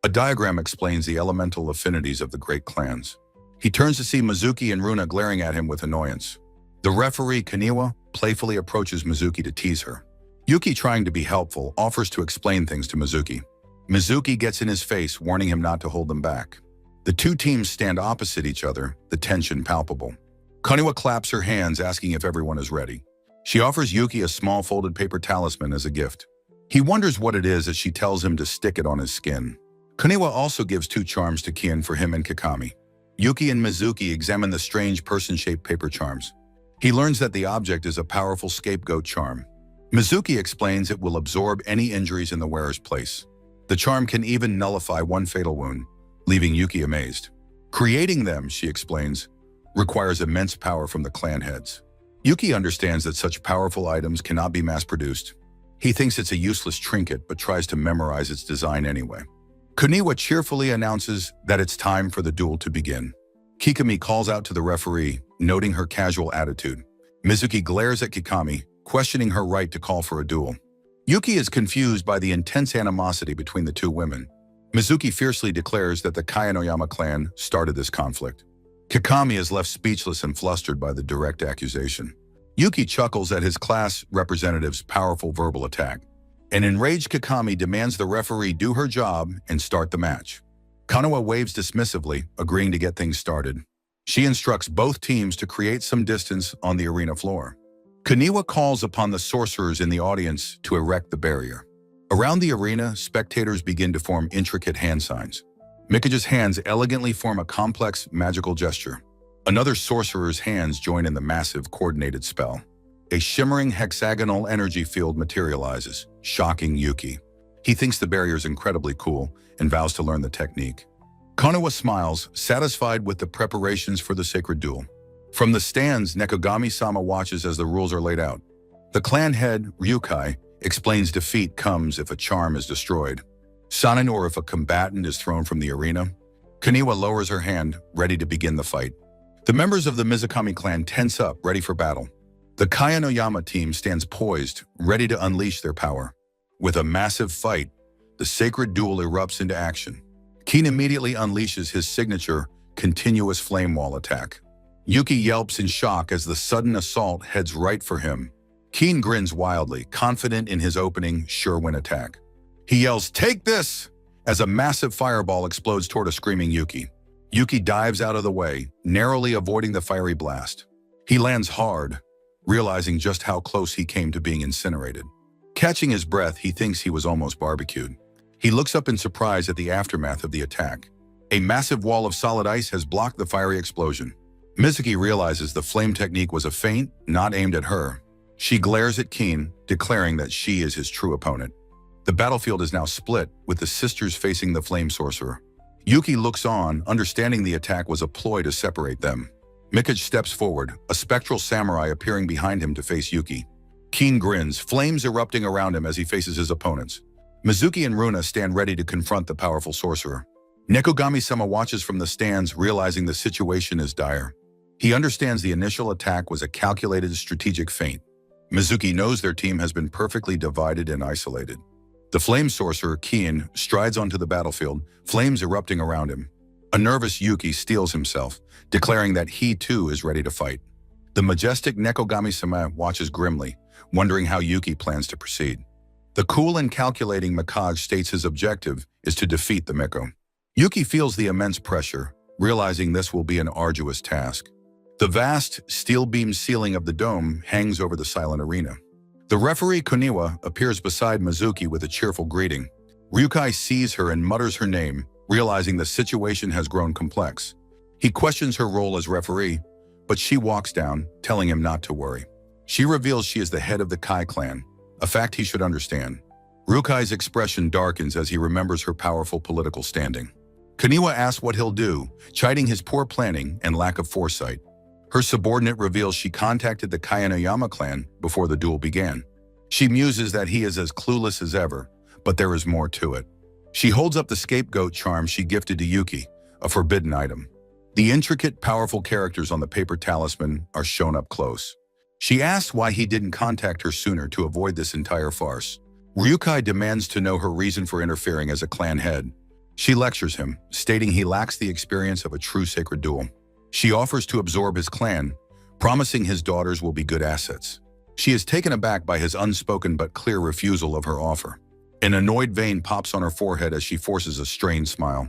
A diagram explains the elemental affinities of the great clans. He turns to see Mizuki and Runa glaring at him with annoyance. The referee, Kaniwa, playfully approaches Mizuki to tease her. Yuki, trying to be helpful, offers to explain things to Mizuki. Mizuki gets in his face, warning him not to hold them back. The two teams stand opposite each other, the tension palpable. Kaniwa claps her hands, asking if everyone is ready. She offers Yuki a small folded paper talisman as a gift. He wonders what it is as she tells him to stick it on his skin. Kaniwa also gives 2 charms to Kian for him and Kikami. Yuki and Mizuki examine the strange person-shaped paper charms. He learns that the object is a powerful scapegoat charm. Mizuki explains it will absorb any injuries in the wearer's place. The charm can even nullify 1 fatal wound, leaving Yuki amazed. Creating them, she explains, requires immense power from the clan heads. Yuki understands that such powerful items cannot be mass-produced. He thinks it's a useless trinket but tries to memorize its design anyway. Kuniwa cheerfully announces that it's time for the duel to begin. Kikami calls out to the referee, noting her casual attitude. Mizuki glares at Kikami, questioning her right to call for a duel. Yuki is confused by the intense animosity between the two women. Mizuki fiercely declares that the Kayanoyama clan started this conflict. Kikami is left speechless and flustered by the direct accusation. Yuki chuckles at his class representative's powerful verbal attack. An enraged Kikami demands the referee do her job and start the match. Kanawa waves dismissively, agreeing to get things started. She instructs both teams to create some distance on the arena floor. Kaniwa calls upon the sorcerers in the audience to erect the barrier. Around the arena, spectators begin to form intricate hand signs. Mikage's hands elegantly form a complex magical gesture. Another sorcerer's hands join in the massive coordinated spell. A shimmering hexagonal energy field materializes, shocking Yuki. He thinks the barrier is incredibly cool and vows to learn the technique. Konoha smiles, satisfied with the preparations for the sacred duel. From the stands, Nekogami-sama watches as the rules are laid out. The clan head, Ryukai, explains defeat comes if a charm is destroyed. Sanin, or if a combatant is thrown from the arena. Kaniwa lowers her hand, ready to begin the fight. The members of the Mizukami clan tense up, ready for battle. The Kayanoyama team stands poised, ready to unleash their power. With a massive fight, the sacred duel erupts into action. Keen immediately unleashes his signature, continuous flame wall attack. Yuki yelps in shock as the sudden assault heads right for him. Keen grins wildly, confident in his opening, sure-win attack. He yells, "Take this!" as a massive fireball explodes toward a screaming Yuki. Yuki dives out of the way, narrowly avoiding the fiery blast. He lands hard, realizing just how close he came to being incinerated. Catching his breath, he thinks he was almost barbecued. He looks up in surprise at the aftermath of the attack. A massive wall of solid ice has blocked the fiery explosion. Mizuki realizes the flame technique was a feint, not aimed at her. She glares at Keen, declaring that she is his true opponent. The battlefield is now split, with the sisters facing the flame sorcerer. Yuki looks on, understanding the attack was a ploy to separate them. Mikage steps forward, a spectral samurai appearing behind him to face Yuki. Keen grins, flames erupting around him as he faces his opponents. Mizuki and Runa stand ready to confront the powerful sorcerer. Nekogami-sama watches from the stands, realizing the situation is dire. He understands the initial attack was a calculated strategic feint. Mizuki knows their team has been perfectly divided and isolated. The flame sorcerer, Keen, strides onto the battlefield, flames erupting around him. A nervous Yuki steels himself, declaring that he too is ready to fight. The majestic Nekogami-sama watches grimly, wondering how Yuki plans to proceed. The cool and calculating Mikage states his objective is to defeat the Miko. Yuki feels the immense pressure, realizing this will be an arduous task. The vast, steel-beamed ceiling of the dome hangs over the silent arena. The referee Koniwa appears beside Mizuki with a cheerful greeting. Ryukai sees her and mutters her name, realizing the situation has grown complex. He questions her role as referee, but she walks down, telling him not to worry. She reveals she is the head of the Kai clan, a fact he should understand. Ryukai's expression darkens as he remembers her powerful political standing. Koniwa asks what he'll do, chiding his poor planning and lack of foresight. Her subordinate reveals she contacted the Kayanoyama clan before the duel began. She muses that he is as clueless as ever, but there is more to it. She holds up the scapegoat charm she gifted to Yuki, a forbidden item. The intricate, powerful characters on the paper talisman are shown up close. She asks why he didn't contact her sooner to avoid this entire farce. Ryukai demands to know her reason for interfering as a clan head. She lectures him, stating he lacks the experience of a true sacred duel. She offers to absorb his clan, promising his daughters will be good assets. She is taken aback by his unspoken but clear refusal of her offer. An annoyed vein pops on her forehead as she forces a strained smile.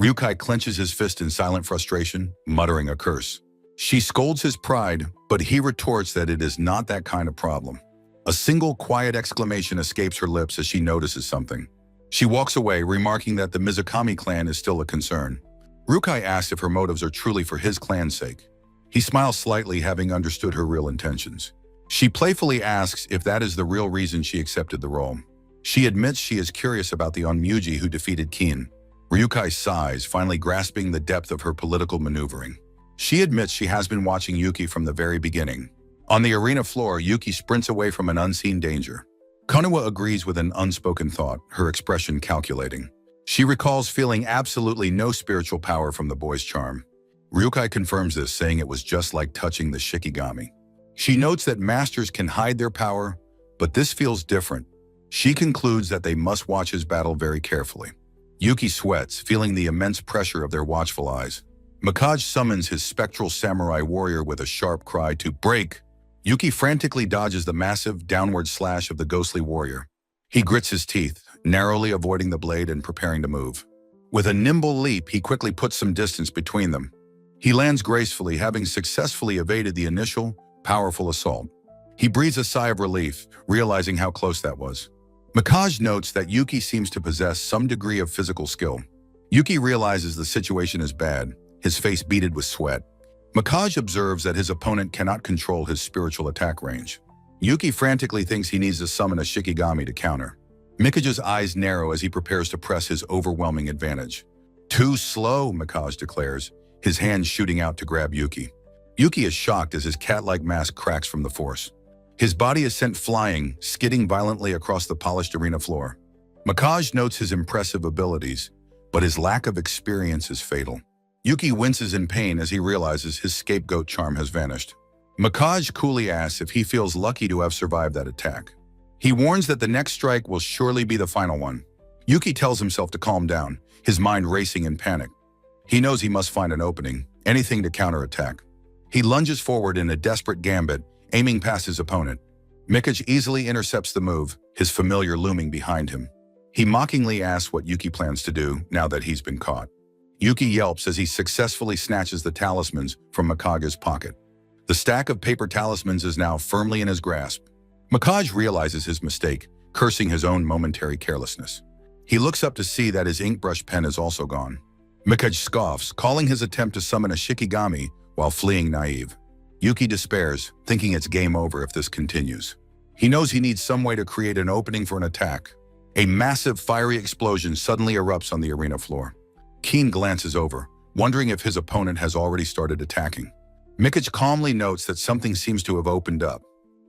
Ryukai clenches his fist in silent frustration, muttering a curse. She scolds his pride, but he retorts that it is not that kind of problem. A single quiet exclamation escapes her lips as she notices something. She walks away, remarking that the Mizukami clan is still a concern. Ryukai asks if her motives are truly for his clan's sake. He smiles slightly, having understood her real intentions. She playfully asks if that is the real reason she accepted the role. She admits she is curious about the Onmyuji who defeated Keen. Ryukai sighs, finally grasping the depth of her political maneuvering. She admits she has been watching Yuki from the very beginning. On the arena floor, Yuki sprints away from an unseen danger. Koniwa agrees with an unspoken thought, her expression calculating. She recalls feeling absolutely no spiritual power from the boy's charm. Ryukai confirms this, saying it was just like touching the Shikigami. She notes that masters can hide their power, but this feels different. She concludes that they must watch his battle very carefully. Yuki sweats, feeling the immense pressure of their watchful eyes. Mikage summons his spectral samurai warrior with a sharp cry to break. Yuki frantically dodges the massive, downward slash of the ghostly warrior. He grits his teeth, narrowly avoiding the blade and preparing to move. With a nimble leap, he quickly puts some distance between them. He lands gracefully, having successfully evaded the initial, powerful assault. He breathes a sigh of relief, realizing how close that was. Mikage notes that Yuki seems to possess some degree of physical skill. Yuki realizes the situation is bad, his face beaded with sweat. Mikage observes that his opponent cannot control his spiritual attack range. Yuki frantically thinks he needs to summon a Shikigami to counter. Mikage's eyes narrow as he prepares to press his overwhelming advantage. Too slow, Mikage declares, his hand shooting out to grab Yuki. Yuki is shocked as his cat-like mask cracks from the force. His body is sent flying, skidding violently across the polished arena floor. Mikage notes his impressive abilities, but his lack of experience is fatal. Yuki winces in pain as he realizes his scapegoat charm has vanished. Mikage coolly asks if he feels lucky to have survived that attack. He warns that the next strike will surely be the final one. Yuki tells himself to calm down, his mind racing in panic. He knows he must find an opening, anything to counterattack. He lunges forward in a desperate gambit, aiming past his opponent. Mikage easily intercepts the move, his familiar looming behind him. He mockingly asks what Yuki plans to do now that he's been caught. Yuki yelps as he successfully snatches the talismans from Mikage's pocket. The stack of paper talismans is now firmly in his grasp. Mikage realizes his mistake, cursing his own momentary carelessness. He looks up to see that his ink brush pen is also gone. Mikage scoffs, calling his attempt to summon a Shikigami while fleeing naive. Yuki despairs, thinking it's game over if this continues. He knows he needs some way to create an opening for an attack. A massive fiery explosion suddenly erupts on the arena floor. Keen glances over, wondering if his opponent has already started attacking. Mikic calmly notes that something seems to have opened up.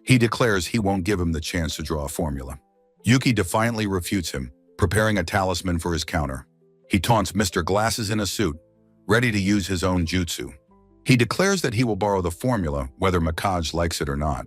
He declares he won't give him the chance to draw a formula. Yuki defiantly refutes him, preparing a talisman for his counter. He taunts Mr. Glasses in a suit, ready to use his own jutsu. He declares that he will borrow the formula, whether Mikage likes it or not.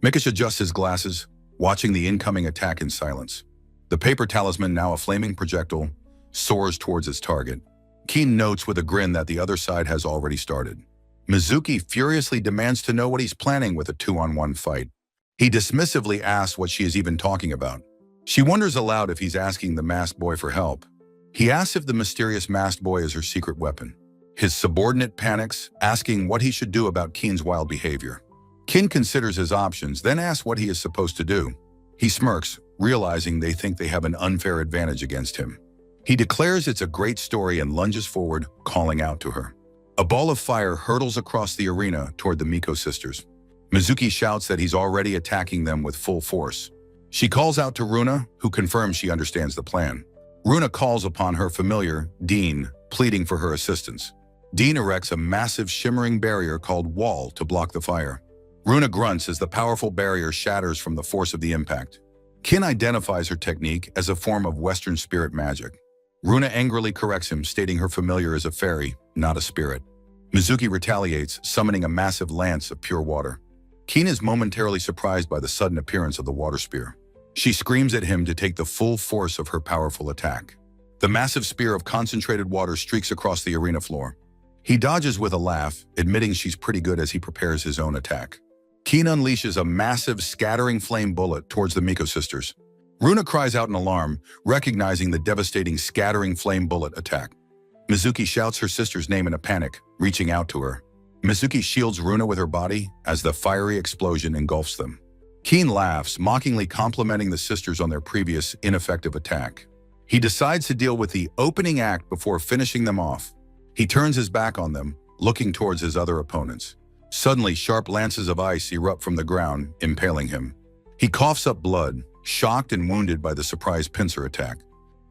Mikic adjusts his glasses, watching the incoming attack in silence. The paper talisman, now a flaming projectile, soars towards its target. Keen notes with a grin that the other side has already started. Mizuki furiously demands to know what he's planning with a 2-on-1 fight. He dismissively asks what she is even talking about. She wonders aloud if he's asking the masked boy for help. He asks if the mysterious masked boy is her secret weapon. His subordinate panics, asking what he should do about Keen's wild behavior. Keen considers his options, then asks what he is supposed to do. He smirks, realizing they think they have an unfair advantage against him. He declares it's a great story and lunges forward, calling out to her. A ball of fire hurtles across the arena toward the Miko sisters. Mizuki shouts that he's already attacking them with full force. She calls out to Runa, who confirms she understands the plan. Runa calls upon her familiar, Dean, pleading for her assistance. Dean erects a massive shimmering barrier called Wall to block the fire. Runa grunts as the powerful barrier shatters from the force of the impact. Kin identifies her technique as a form of Western spirit magic. Runa angrily corrects him, stating her familiar is a fairy, not a spirit. Mizuki retaliates, summoning a massive lance of pure water. Kin is momentarily surprised by the sudden appearance of the water spear. She screams at him to take the full force of her powerful attack. The massive spear of concentrated water streaks across the arena floor. He dodges with a laugh, admitting she's pretty good as he prepares his own attack. Kin unleashes a massive scattering flame bullet towards the Miko sisters. Runa cries out in alarm, recognizing the devastating scattering flame bullet attack. Mizuki shouts her sister's name in a panic, reaching out to her. Mizuki shields Runa with her body as the fiery explosion engulfs them. Kin laughs, mockingly complimenting the sisters on their previous ineffective attack. He decides to deal with the opening act before finishing them off. He turns his back on them, looking towards his other opponents. Suddenly, sharp lances of ice erupt from the ground, impaling him. He coughs up blood, shocked and wounded by the surprise pincer attack.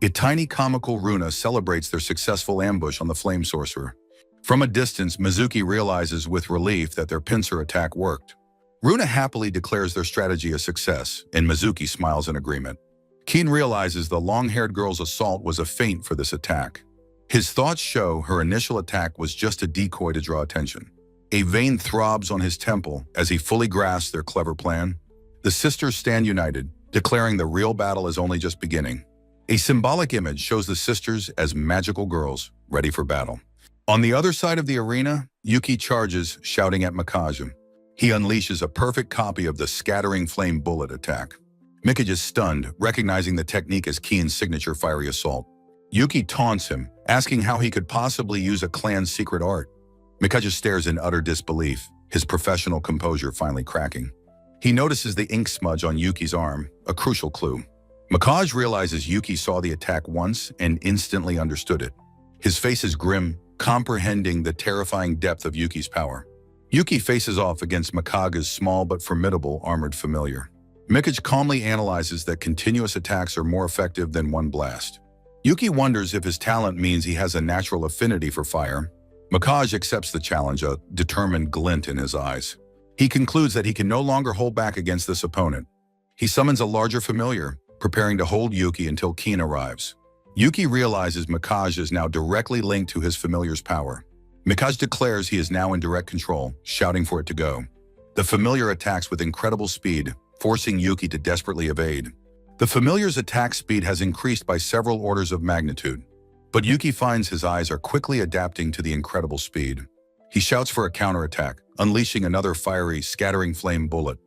A tiny comical Runa celebrates their successful ambush on the flame sorcerer. From a distance, Mizuki realizes with relief that their pincer attack worked. Runa happily declares their strategy a success, and Mizuki smiles in agreement. Kin realizes the long-haired girl's assault was a feint for this attack. His thoughts show her initial attack was just a decoy to draw attention. A vein throbs on his temple as he fully grasps their clever plan. The sisters stand united, declaring the real battle is only just beginning. A symbolic image shows the sisters as magical girls, ready for battle. On the other side of the arena, Yuki charges, shouting at Mikage. He unleashes a perfect copy of the scattering flame bullet attack. Mikage is stunned, recognizing the technique as Kin's signature fiery assault. Yuki taunts him, asking how he could possibly use a clan's secret art. Mikage stares in utter disbelief, his professional composure finally cracking. He notices the ink smudge on Yuki's arm, a crucial clue. Mikage realizes Yuki saw the attack once and instantly understood it. His face is grim, comprehending the terrifying depth of Yuki's power. Yuki faces off against Mikage's small but formidable armored familiar. Mikage calmly analyzes that continuous attacks are more effective than one blast. Yuki wonders if his talent means he has a natural affinity for fire. Mikage accepts the challenge, a determined glint in his eyes. He concludes that he can no longer hold back against this opponent. He summons a larger familiar, preparing to hold Yuki until Kin arrives. Yuki realizes Mikage is now directly linked to his familiar's power. Mikage declares he is now in direct control, shouting for it to go. The familiar attacks with incredible speed, forcing Yuki to desperately evade. The familiar's attack speed has increased by several orders of magnitude, but Yuki finds his eyes are quickly adapting to the incredible speed. He shouts for a counterattack, unleashing another fiery, scattering flame bullet.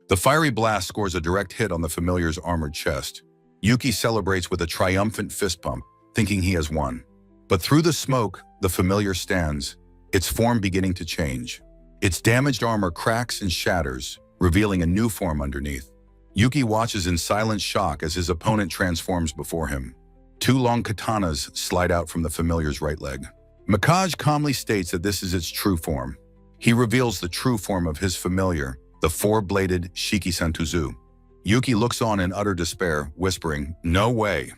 The fiery blast scores a direct hit on the familiar's armored chest. Yuki celebrates with a triumphant fist pump, thinking he has won. But through the smoke, the familiar stands, its form beginning to change. Its damaged armor cracks and shatters, revealing a new form underneath. Yuki watches in silent shock as his opponent transforms before him. Two long katanas slide out from the familiar's right leg. Mikage calmly states that this is its true form. He reveals the true form of his familiar, the four-bladed Shikisantuzu. Yuki looks on in utter despair, whispering, "No way."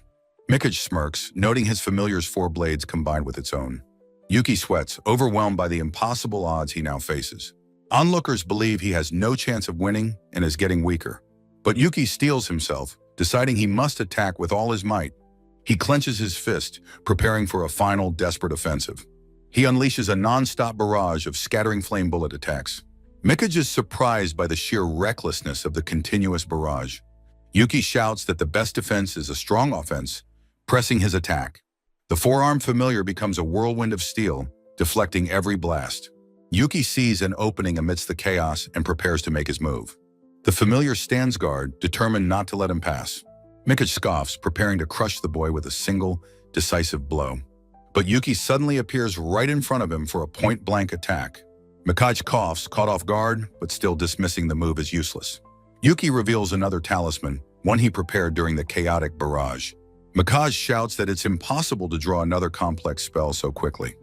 Mikage smirks, noting his familiar's four blades combined with its own. Yuki sweats, overwhelmed by the impossible odds he now faces. Onlookers believe he has no chance of winning and is getting weaker. But Yuki steels himself, deciding he must attack with all his might. He clenches his fist, preparing for a final desperate offensive. He unleashes a non-stop barrage of scattering flame bullet attacks. Mikage is surprised by the sheer recklessness of the continuous barrage. Yuki shouts that the best defense is a strong offense, pressing his attack. The four-armed familiar becomes a whirlwind of steel, deflecting every blast. Yuki sees an opening amidst the chaos and prepares to make his move. The familiar stands guard, determined not to let him pass. Mikage scoffs, preparing to crush the boy with a single, decisive blow. But Yuki suddenly appears right in front of him for a point-blank attack. Mikage coughs, caught off guard, but still dismissing the move as useless. Yuki reveals another talisman, one he prepared during the chaotic barrage. Mikage shouts that it's impossible to draw another complex spell so quickly.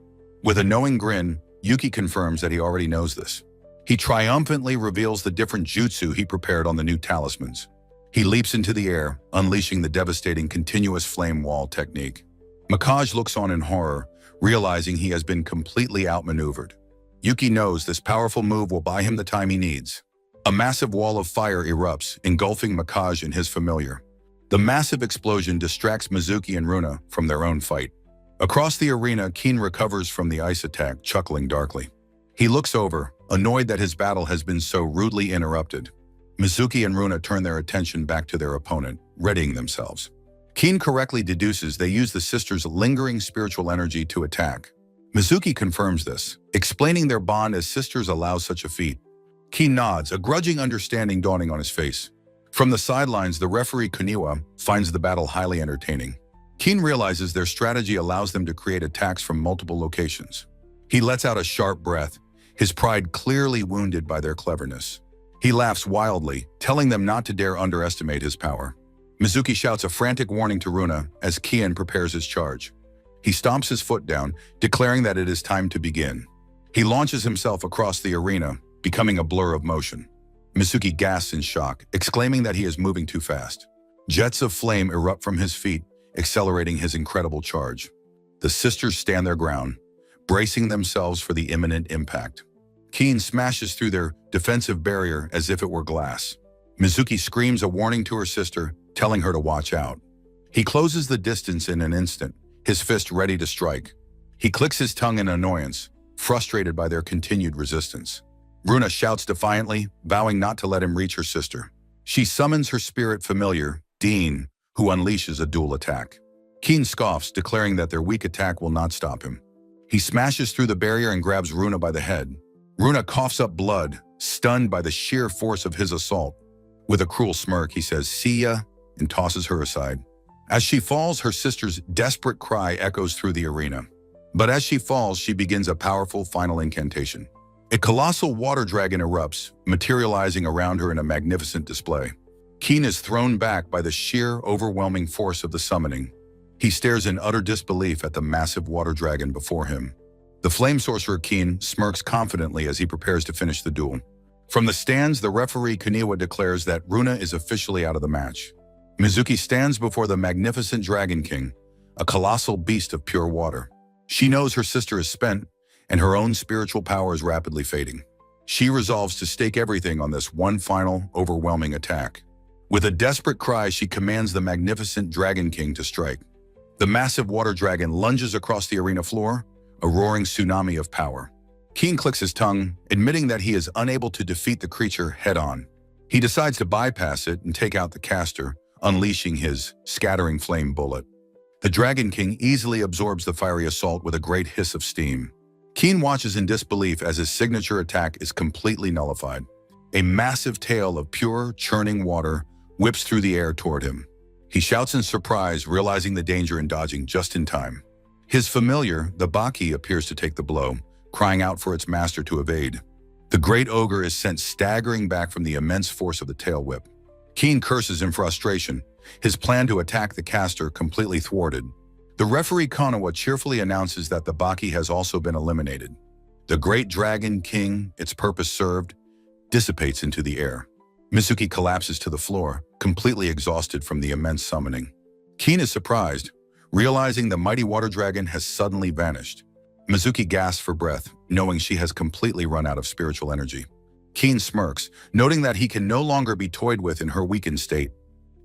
With a knowing grin, Yuki confirms that he already knows this. He triumphantly reveals the different jutsu he prepared on the new talismans. He leaps into the air, unleashing the devastating continuous flame wall technique. Mikage looks on in horror, realizing he has been completely outmaneuvered. Yuki knows this powerful move will buy him the time he needs. A massive wall of fire erupts, engulfing Mikage and his familiar. The massive explosion distracts Mizuki and Runa from their own fight. Across the arena, Keen recovers from the ice attack, chuckling darkly. He looks over, annoyed that his battle has been so rudely interrupted. Mizuki and Runa turn their attention back to their opponent, readying themselves. Keen correctly deduces they use the sisters' lingering spiritual energy to attack. Mizuki confirms this, explaining their bond as sisters allows such a feat. Keen nods, a grudging understanding dawning on his face. From the sidelines, the referee Kuniwa finds the battle highly entertaining. Keen realizes their strategy allows them to create attacks from multiple locations. He lets out a sharp breath, his pride clearly wounded by their cleverness. He laughs wildly, telling them not to dare underestimate his power. Mizuki shouts a frantic warning to Runa as Keen prepares his charge. He stomps his foot down, declaring that it is time to begin. He launches himself across the arena, becoming a blur of motion. Mizuki gasps in shock, exclaiming that he is moving too fast. Jets of flame erupt from his feet, accelerating his incredible charge. The sisters stand their ground, bracing themselves for the imminent impact. Keen smashes through their defensive barrier as if it were glass. Mizuki screams a warning to her sister, telling her to watch out. He closes the distance in an instant, his fist ready to strike. He clicks his tongue in annoyance, frustrated by their continued resistance. Runa shouts defiantly, vowing not to let him reach her sister. She summons her spirit familiar, Dean, who unleashes a dual attack. Keen scoffs, declaring that their weak attack will not stop him. He smashes through the barrier and grabs Runa by the head. Runa coughs up blood, stunned by the sheer force of his assault. With a cruel smirk, he says, "See ya," and tosses her aside. As she falls, her sister's desperate cry echoes through the arena. But as she falls, she begins a powerful final incantation. A colossal water dragon erupts, materializing around her in a magnificent display. Keen is thrown back by the sheer, overwhelming force of the summoning. He stares in utter disbelief at the massive water dragon before him. The flame sorcerer Keen smirks confidently as he prepares to finish the duel. From the stands, the referee Kuniwa declares that Runa is officially out of the match. Mizuki stands before the magnificent Dragon King, a colossal beast of pure water. She knows her sister is spent, and her own spiritual power is rapidly fading. She resolves to stake everything on this one final, overwhelming attack. With a desperate cry, she commands the magnificent Dragon King to strike. The massive water dragon lunges across the arena floor, a roaring tsunami of power. Keen clicks his tongue, admitting that he is unable to defeat the creature head-on. He decides to bypass it and take out the caster, unleashing his scattering flame bullet. The Dragon King easily absorbs the fiery assault with a great hiss of steam. Keen watches in disbelief as his signature attack is completely nullified. A massive tail of pure, churning water whips through the air toward him. He shouts in surprise, realizing the danger and dodging just in time. His familiar, the Baki, appears to take the blow, crying out for its master to evade. The great ogre is sent staggering back from the immense force of the tail whip. Keen curses in frustration, his plan to attack the caster completely thwarted. The referee Kanawa cheerfully announces that the Baki has also been eliminated. The great dragon king, its purpose served, dissipates into the air. Mizuki collapses to the floor, completely exhausted from the immense summoning. Keen is surprised, realizing the mighty water dragon has suddenly vanished. Mizuki gasps for breath, knowing she has completely run out of spiritual energy. Keen smirks, noting that he can no longer be toyed with in her weakened state.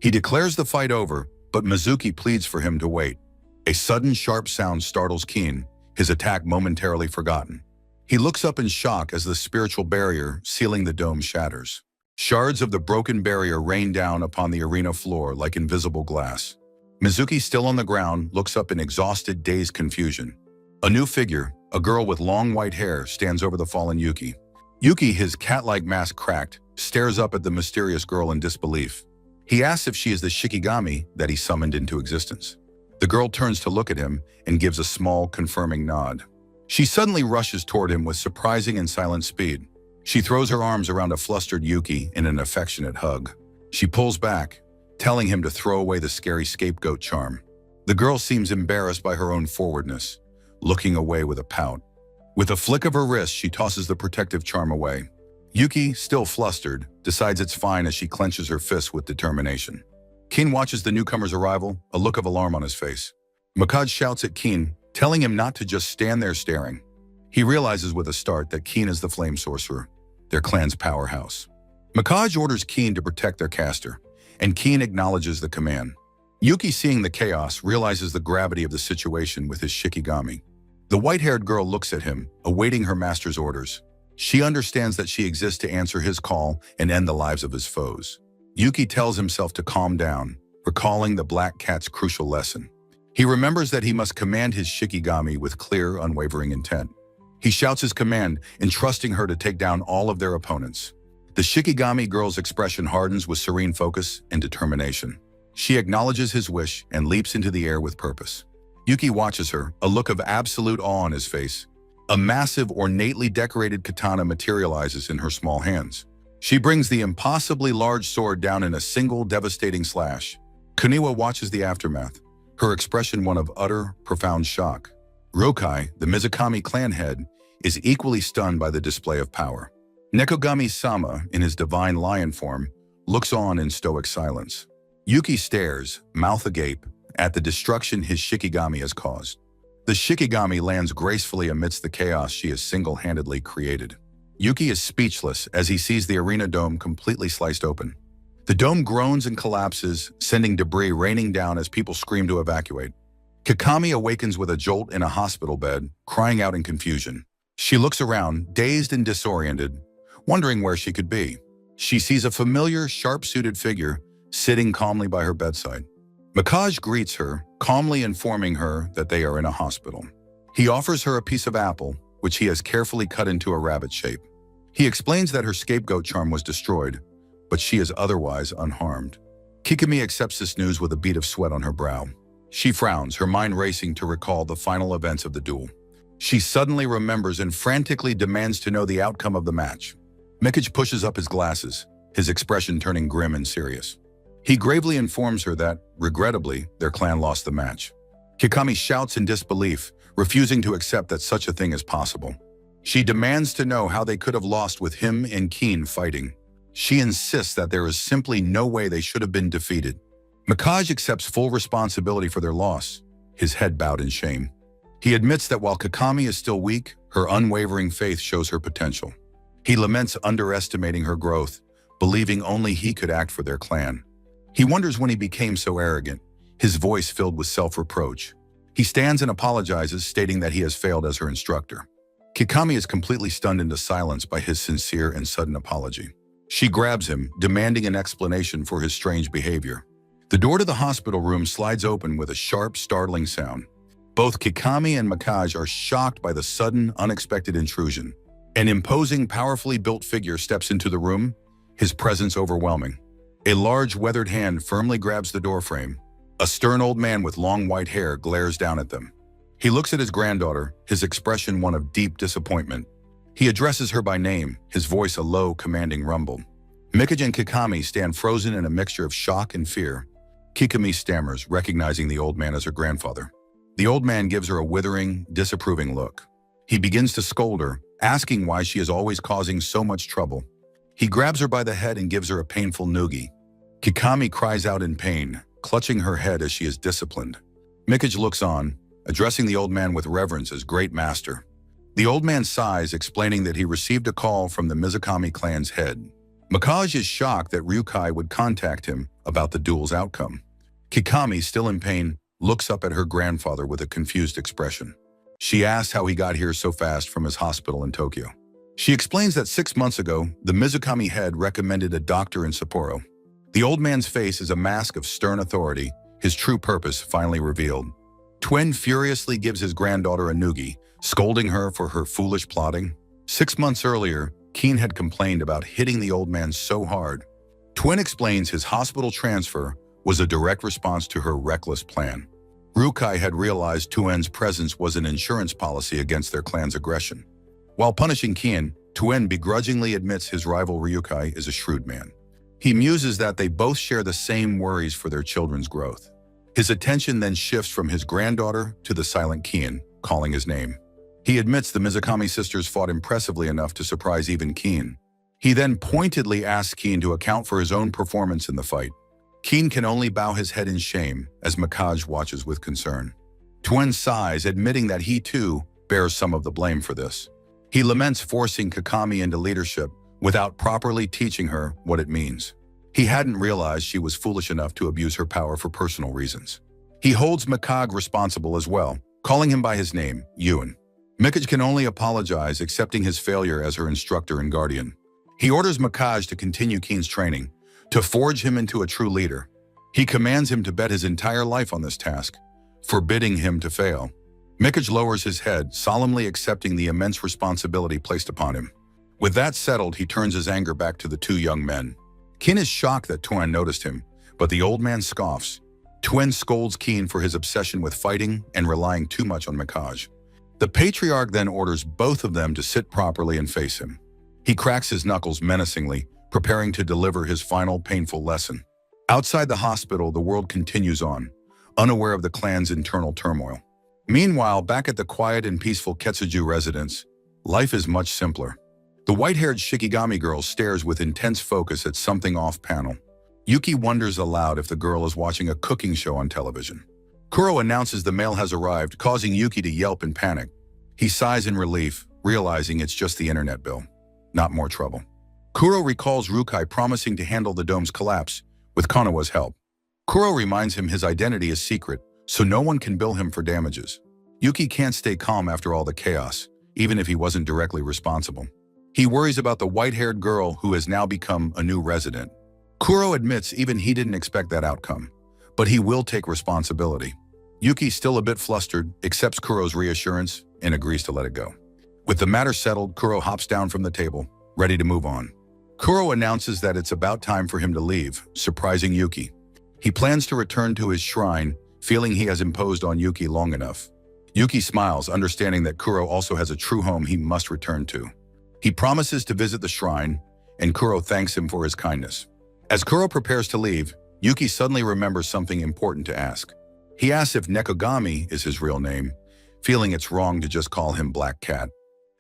He declares the fight over, but Mizuki pleads for him to wait. A sudden sharp sound startles Keen, his attack momentarily forgotten. He looks up in shock as the spiritual barrier sealing the dome shatters. Shards of the broken barrier rain down upon the arena floor like invisible glass. Mizuki, still on the ground, looks up in exhausted, dazed confusion. A new figure, a girl with long white hair, stands over the fallen Yuki. Yuki, his cat-like mask cracked, stares up at the mysterious girl in disbelief. He asks if she is the Shikigami that he summoned into existence. The girl turns to look at him and gives a small, confirming nod. She suddenly rushes toward him with surprising and silent speed. She throws her arms around a flustered Yuki in an affectionate hug. She pulls back, telling him to throw away the scary scapegoat charm. The girl seems embarrassed by her own forwardness, looking away with a pout. With a flick of her wrist, she tosses the protective charm away. Yuki, still flustered, decides it's fine as she clenches her fists with determination. Keen watches the newcomer's arrival, a look of alarm on his face. Makaj shouts at Keen, telling him not to just stand there staring. He realizes with a start that Keen is the flame sorcerer, their clan's powerhouse. Makaj orders Keen to protect their caster, and Keen acknowledges the command. Yuki, seeing the chaos, realizes the gravity of the situation with his Shikigami. The white-haired girl looks at him, awaiting her master's orders. She understands that she exists to answer his call and end the lives of his foes. Yuki tells himself to calm down, recalling the black cat's crucial lesson. He remembers that he must command his Shikigami with clear, unwavering intent. He shouts his command, entrusting her to take down all of their opponents. The Shikigami girl's expression hardens with serene focus and determination. She acknowledges his wish and leaps into the air with purpose. Yuki watches her, a look of absolute awe on his face. A massive, ornately decorated katana materializes in her small hands. She brings the impossibly large sword down in a single devastating slash. Kuniwa watches the aftermath, her expression one of utter, profound shock. Rokai, the Mizukami clan head, is equally stunned by the display of power. Nekogami-sama, in his divine lion form, looks on in stoic silence. Yuki stares, mouth agape, at the destruction his Shikigami has caused. The Shikigami lands gracefully amidst the chaos she has single-handedly created. Yuki is speechless as he sees the arena dome completely sliced open. The dome groans and collapses, sending debris raining down as people scream to evacuate. Kakami awakens with a jolt in a hospital bed, crying out in confusion. She looks around, dazed and disoriented, wondering where she could be. She sees a familiar, sharp-suited figure sitting calmly by her bedside. Makaj greets her, calmly informing her that they are in a hospital. He offers her a piece of apple, which he has carefully cut into a rabbit shape. He explains that her scapegoat charm was destroyed, but she is otherwise unharmed. Kikami accepts this news with a bead of sweat on her brow. She frowns, her mind racing to recall the final events of the duel. She suddenly remembers and frantically demands to know the outcome of the match. Mikage pushes up his glasses, his expression turning grim and serious. He gravely informs her that, regrettably, their clan lost the match. Kikami shouts in disbelief, refusing to accept that such a thing is possible. She demands to know how they could have lost with him and Keen fighting. She insists that there is simply no way they should have been defeated. Makaj accepts full responsibility for their loss, his head bowed in shame. He admits that while Kikami is still weak, her unwavering faith shows her potential. He laments underestimating her growth, believing only he could act for their clan. He wonders when he became so arrogant, his voice filled with self-reproach. He stands and apologizes, stating that he has failed as her instructor. Kikami is completely stunned into silence by his sincere and sudden apology. She grabs him, demanding an explanation for his strange behavior. The door to the hospital room slides open with a sharp, startling sound. Both Kikami and Makaj are shocked by the sudden, unexpected intrusion. An imposing, powerfully built figure steps into the room, his presence overwhelming. A large, weathered hand firmly grabs the doorframe. A stern old man with long white hair glares down at them. He looks at his granddaughter, his expression one of deep disappointment. He addresses her by name, his voice a low, commanding rumble. Mikage and Kikami stand frozen in a mixture of shock and fear. Kikami stammers, recognizing the old man as her grandfather. The old man gives her a withering, disapproving look. He begins to scold her, asking why she is always causing so much trouble. He grabs her by the head and gives her a painful noogie. Kikami cries out in pain, clutching her head as she is disciplined. Mikage looks on, addressing the old man with reverence as great master. The old man sighs, explaining that he received a call from the Mizukami clan's head. Mikage is shocked that Ryukai would contact him about the duel's outcome. Kikami, still in pain, looks up at her grandfather with a confused expression. She asks how he got here so fast from his hospital in Tokyo. She explains that 6 months ago, the Mizukami head recommended a doctor in Sapporo. The old man's face is a mask of stern authority, his true purpose finally revealed. Twin furiously gives his granddaughter a noogie, scolding her for her foolish plotting. 6 months earlier, Keen had complained about hitting the old man so hard. Twin explains his hospital transfer was a direct response to her reckless plan. Ryukai had realized Tuen's presence was an insurance policy against their clan's aggression. While punishing Keen, Tuen begrudgingly admits his rival Ryukai is a shrewd man. He muses that they both share the same worries for their children's growth. His attention then shifts from his granddaughter to the silent Keen, calling his name. He admits the Mizukami sisters fought impressively enough to surprise even Keen. He then pointedly asks Keen to account for his own performance in the fight. Keen can only bow his head in shame as Mikage watches with concern. Tuen sighs, admitting that he too bears some of the blame for this. He laments forcing Kikami into leadership without properly teaching her what it means. He hadn't realized she was foolish enough to abuse her power for personal reasons. He holds Mikage responsible as well, calling him by his name, Yuen. Mikage can only apologize, accepting his failure as her instructor and guardian. He orders Mikage to continue Keen's training, to forge him into a true leader. He commands him to bet his entire life on this task, forbidding him to fail. Mikage lowers his head, solemnly accepting the immense responsibility placed upon him. With that settled, he turns his anger back to the two young men. Keen is shocked that Tuen noticed him, but the old man scoffs. Tuen scolds Keen for his obsession with fighting and relying too much on Mikage. The patriarch then orders both of them to sit properly and face him. He cracks his knuckles menacingly, preparing to deliver his final painful lesson. Outside the hospital, the world continues on, unaware of the clan's internal turmoil. Meanwhile, back at the quiet and peaceful Ketsuju residence, life is much simpler. The white-haired Shikigami girl stares with intense focus at something off-panel. Yuki wonders aloud if the girl is watching a cooking show on television. Kuro announces the mail has arrived, causing Yuki to yelp in panic. He sighs in relief, realizing it's just the internet bill. Not more trouble. Kuro recalls Ryukai promising to handle the dome's collapse with Konoha's help. Kuro reminds him his identity is secret, so no one can bill him for damages. Yuki can't stay calm after all the chaos, even if he wasn't directly responsible. He worries about the white-haired girl who has now become a new resident. Kuro admits even he didn't expect that outcome, but he will take responsibility. Yuki, still a bit flustered, accepts Kuro's reassurance and agrees to let it go. With the matter settled, Kuro hops down from the table, ready to move on. Kuro announces that it's about time for him to leave, surprising Yuki. He plans to return to his shrine, feeling he has imposed on Yuki long enough. Yuki smiles, understanding that Kuro also has a true home he must return to. He promises to visit the shrine, and Kuro thanks him for his kindness. As Kuro prepares to leave, Yuki suddenly remembers something important to ask. He asks if Nekogami is his real name, feeling it's wrong to just call him Black Cat.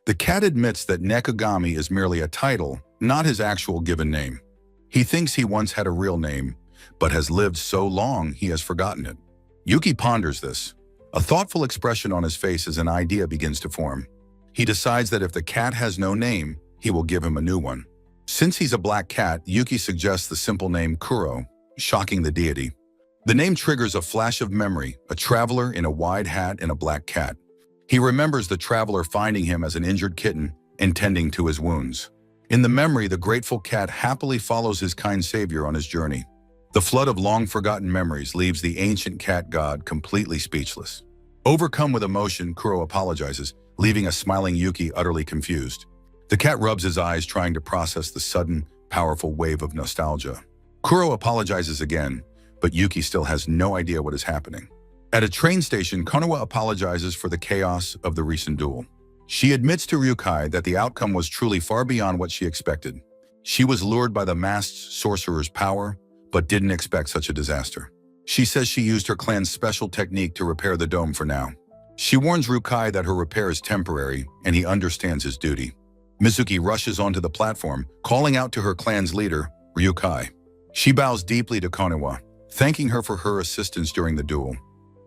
The cat admits that Nekogami is merely a title, not his actual given name. He thinks he once had a real name, but has lived so long he has forgotten it. Yuki ponders this. A thoughtful expression on his face as an idea begins to form. He decides that if the cat has no name, he will give him a new one. Since he's a black cat, Yuki suggests the simple name Kuro, shocking the deity. The name triggers a flash of memory, a traveler in a wide hat and a black cat. He remembers the traveler finding him as an injured kitten and tending to his wounds. In the memory, the grateful cat happily follows his kind savior on his journey. The flood of long-forgotten memories leaves the ancient cat god completely speechless. Overcome with emotion, Kuro apologizes, leaving a smiling Yuki utterly confused. The cat rubs his eyes, trying to process the sudden, powerful wave of nostalgia. Kuro apologizes again, but Yuki still has no idea what is happening. At a train station, Konoha apologizes for the chaos of the recent duel. She admits to Ryukai that the outcome was truly far beyond what she expected. She was lured by the masked sorcerer's power, but didn't expect such a disaster. She says she used her clan's special technique to repair the dome for now. She warns Rukai that her repair is temporary and he understands his duty. Mizuki rushes onto the platform, calling out to her clan's leader, Ryukai. She bows deeply to Koniwa, thanking her for her assistance during the duel.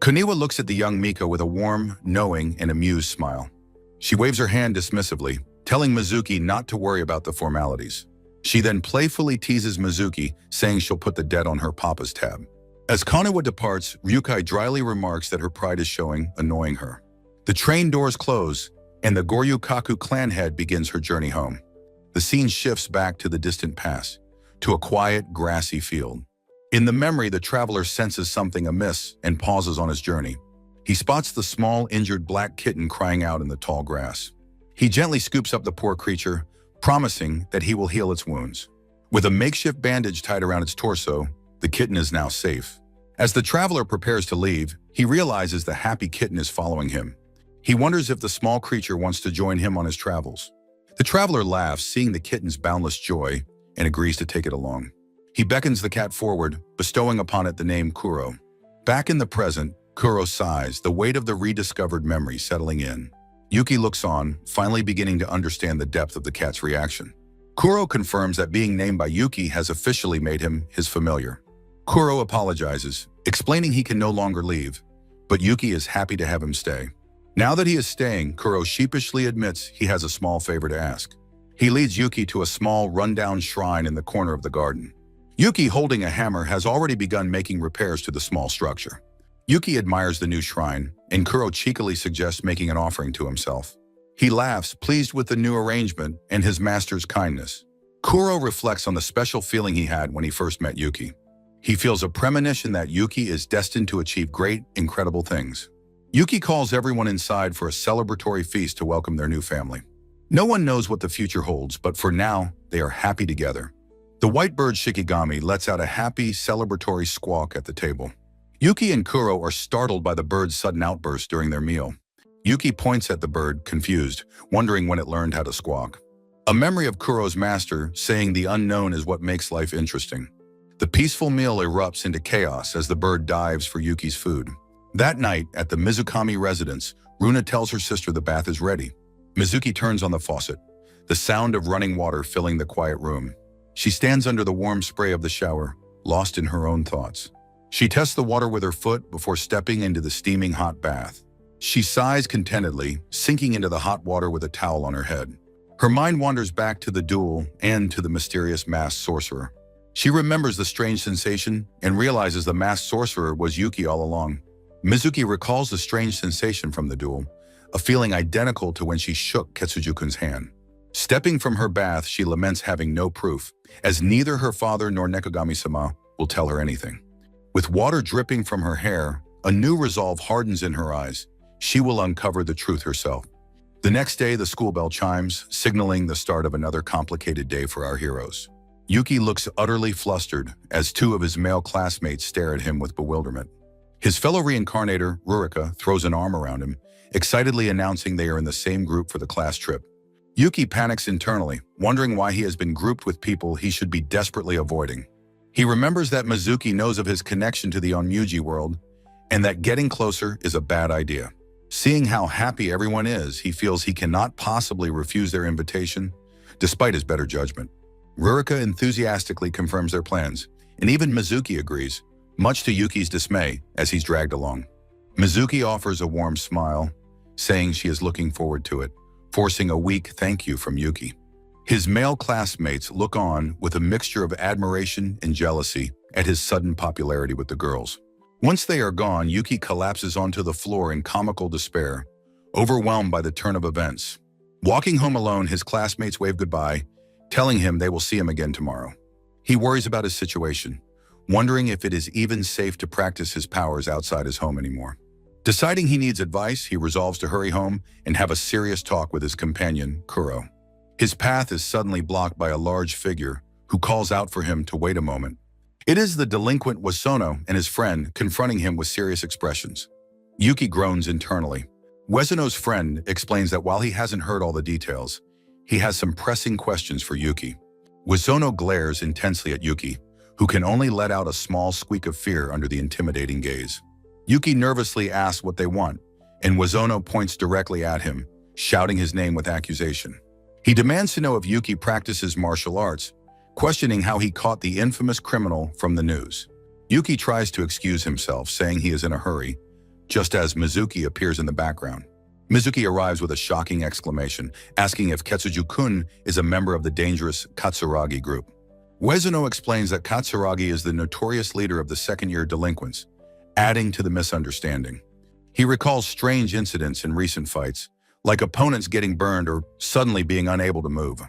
Koniwa looks at the young Mika with a warm, knowing, and amused smile. She waves her hand dismissively, telling Mizuki not to worry about the formalities. She then playfully teases Mizuki, saying she'll put the debt on her papa's tab. As Koniwa departs, Ryukai dryly remarks that her pride is showing, annoying her. The train doors close, and the Goryukaku clan head begins her journey home. The scene shifts back to the distant past, to a quiet, grassy field. In the memory, the traveler senses something amiss and pauses on his journey. He spots the small, injured black kitten crying out in the tall grass. He gently scoops up the poor creature, promising that he will heal its wounds. With a makeshift bandage tied around its torso, the kitten is now safe. As the traveler prepares to leave, he realizes the happy kitten is following him. He wonders if the small creature wants to join him on his travels. The traveler laughs, seeing the kitten's boundless joy, and agrees to take it along. He beckons the cat forward, bestowing upon it the name Kuro. Back in the present, Kuro sighs, the weight of the rediscovered memory settling in. Yuki looks on, finally beginning to understand the depth of the cat's reaction. Kuro confirms that being named by Yuki has officially made him his familiar. Kuro apologizes, explaining he can no longer leave, but Yuki is happy to have him stay. Now that he is staying, Kuro sheepishly admits he has a small favor to ask. He leads Yuki to a small, rundown shrine in the corner of the garden. Yuki, holding a hammer, has already begun making repairs to the small structure. Yuki admires the new shrine, and Kuro cheekily suggests making an offering to himself. He laughs, pleased with the new arrangement and his master's kindness. Kuro reflects on the special feeling he had when he first met Yuki. He feels a premonition that Yuki is destined to achieve great, incredible things. Yuki calls everyone inside for a celebratory feast to welcome their new family. No one knows what the future holds, but for now, they are happy together. The white bird Shikigami lets out a happy, celebratory squawk at the table. Yuki and Kuro are startled by the bird's sudden outburst during their meal. Yuki points at the bird, confused, wondering when it learned how to squawk. A memory of Kuro's master, saying the unknown is what makes life interesting. The peaceful meal erupts into chaos as the bird dives for Yuki's food. That night, at the Mizukami residence, Runa tells her sister the bath is ready. Mizuki turns on the faucet, the sound of running water filling the quiet room. She stands under the warm spray of the shower, lost in her own thoughts. She tests the water with her foot before stepping into the steaming hot bath. She sighs contentedly, sinking into the hot water with a towel on her head. Her mind wanders back to the duel and to the mysterious masked sorcerer. She remembers the strange sensation and realizes the masked sorcerer was Yuki all along. Mizuki recalls the strange sensation from the duel, a feeling identical to when she shook Ketsujukun's hand. Stepping from her bath, she laments having no proof, as neither her father nor Nekogami-sama will tell her anything. With water dripping from her hair, a new resolve hardens in her eyes. She will uncover the truth herself. The next day, the school bell chimes, signaling the start of another complicated day for our heroes. Yuki looks utterly flustered as two of his male classmates stare at him with bewilderment. His fellow reincarnator, Rurika, throws an arm around him, excitedly announcing they are in the same group for the class trip. Yuki panics internally, wondering why he has been grouped with people he should be desperately avoiding. He remembers that Mizuki knows of his connection to the Onmuji world, and that getting closer is a bad idea. Seeing how happy everyone is, he feels he cannot possibly refuse their invitation, despite his better judgment. Rurika enthusiastically confirms their plans, and even Mizuki agrees, much to Yuki's dismay as he's dragged along. Mizuki offers a warm smile, saying she is looking forward to it, forcing a weak thank you from Yuki. His male classmates look on with a mixture of admiration and jealousy at his sudden popularity with the girls. Once they are gone, Yuki collapses onto the floor in comical despair, overwhelmed by the turn of events. Walking home alone, his classmates wave goodbye, telling him they will see him again tomorrow. He worries about his situation, wondering if it is even safe to practice his powers outside his home anymore. Deciding he needs advice, he resolves to hurry home and have a serious talk with his companion, Kuro. His path is suddenly blocked by a large figure who calls out for him to wait a moment. It is the delinquent Wesono and his friend confronting him with serious expressions. Yuki groans internally. Wesono's friend explains that while he hasn't heard all the details, he has some pressing questions for Yuki. Wesono glares intensely at Yuki, who can only let out a small squeak of fear under the intimidating gaze. Yuki nervously asks what they want, and Wazono points directly at him, shouting his name with accusation. He demands to know if Yuki practices martial arts, questioning how he caught the infamous criminal from the news. Yuki tries to excuse himself, saying he is in a hurry, just as Mizuki appears in the background. Mizuki arrives with a shocking exclamation, asking if Ketsuju-kun is a member of the dangerous Katsuragi group. Uezuno explains that Katsuragi is the notorious leader of the second-year delinquents, adding to the misunderstanding. He recalls strange incidents in recent fights, like opponents getting burned or suddenly being unable to move.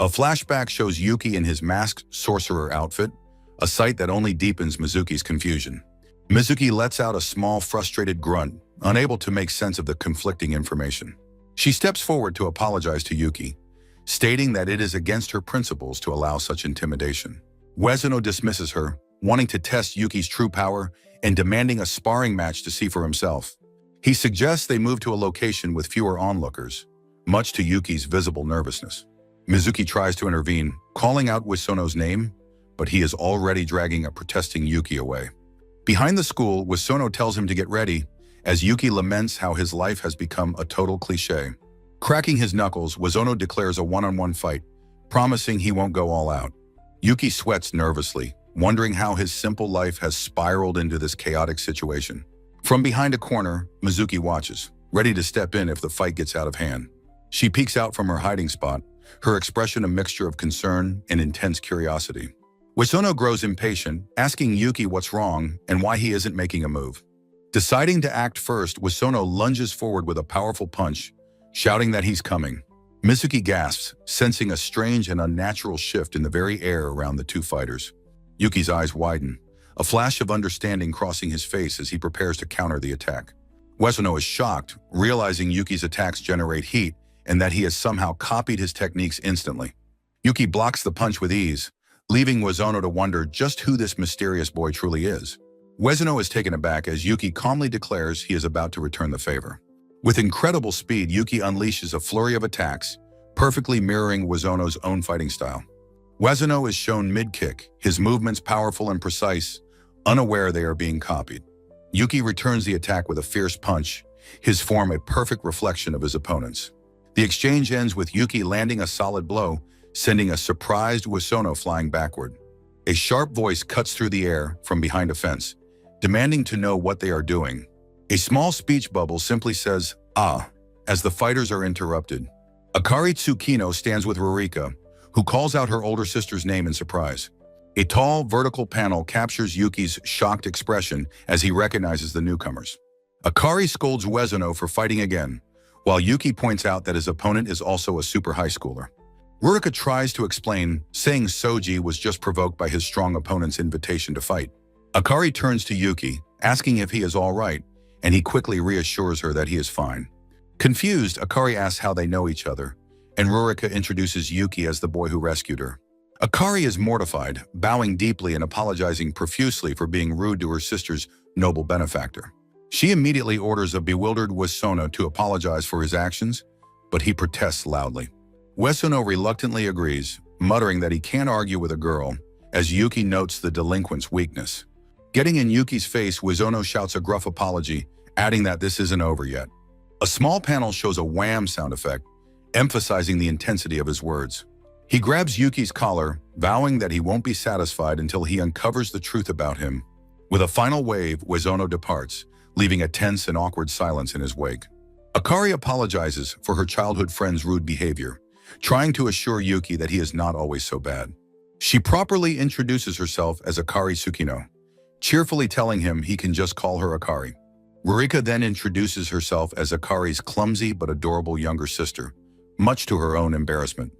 A flashback shows Yuki in his masked sorcerer outfit, a sight that only deepens Mizuki's confusion. Mizuki lets out a small, frustrated grunt, unable to make sense of the conflicting information. She steps forward to apologize to Yuki, stating that it is against her principles to allow such intimidation. Uezuno dismisses her, wanting to test Yuki's true power and demanding a sparring match to see for himself. He suggests they move to a location with fewer onlookers, much to Yuki's visible nervousness. Mizuki tries to intervene, calling out Uezuno's name, but he is already dragging a protesting Yuki away. Behind the school, Uezuno tells him to get ready, as Yuki laments how his life has become a total cliché. Cracking his knuckles, Uezuno declares a one-on-one fight, promising he won't go all out. Yuki sweats nervously, wondering how his simple life has spiraled into this chaotic situation. From behind a corner, Mizuki watches, ready to step in if the fight gets out of hand. She peeks out from her hiding spot, her expression a mixture of concern and intense curiosity. Uezuno grows impatient, asking Yuki what's wrong and why he isn't making a move. Deciding to act first, Uezuno lunges forward with a powerful punch, shouting that he's coming. Mizuki gasps, sensing a strange and unnatural shift in the very air around the two fighters. Yuki's eyes widen, a flash of understanding crossing his face as he prepares to counter the attack. Uezuno is shocked, realizing Yuki's attacks generate heat and that he has somehow copied his techniques instantly. Yuki blocks the punch with ease, leaving Uezuno to wonder just who this mysterious boy truly is. Uezuno is taken aback as Yuki calmly declares he is about to return the favor. With incredible speed, Yuki unleashes a flurry of attacks, perfectly mirroring Uezuno's own fighting style. Uezuno is shown mid-kick, his movements powerful and precise, unaware they are being copied. Yuki returns the attack with a fierce punch, his form a perfect reflection of his opponent's. The exchange ends with Yuki landing a solid blow, sending a surprised Uezuno flying backward. A sharp voice cuts through the air from behind a fence, demanding to know what they are doing. A small speech bubble simply says, "Ah," as the fighters are interrupted. Akari Tsukino stands with Rurika, who calls out her older sister's name in surprise. A tall, vertical panel captures Yuki's shocked expression as he recognizes the newcomers. Akari scolds Uezuno for fighting again, while Yuki points out that his opponent is also a super high schooler. Rurika tries to explain, saying Soji was just provoked by his strong opponent's invitation to fight. Akari turns to Yuki, asking if he is all right, and he quickly reassures her that he is fine. Confused, Akari asks how they know each other, and Rurika introduces Yuki as the boy who rescued her. Akari is mortified, bowing deeply and apologizing profusely for being rude to her sister's noble benefactor. She immediately orders a bewildered Uezuno to apologize for his actions, but he protests loudly. Uezuno reluctantly agrees, muttering that he can't argue with a girl, as Yuki notes the delinquent's weakness. Getting in Yuki's face, Uezuno shouts a gruff apology, adding that this isn't over yet. A small panel shows a wham sound effect, emphasizing the intensity of his words. He grabs Yuki's collar, vowing that he won't be satisfied until he uncovers the truth about him. With a final wave, Uezuno departs, leaving a tense and awkward silence in his wake. Akari apologizes for her childhood friend's rude behavior, trying to assure Yuki that he is not always so bad. She properly introduces herself as Akari Tsukino, cheerfully telling him he can just call her Akari. Rurika then introduces herself as Akari's clumsy but adorable younger sister, much to her own embarrassment.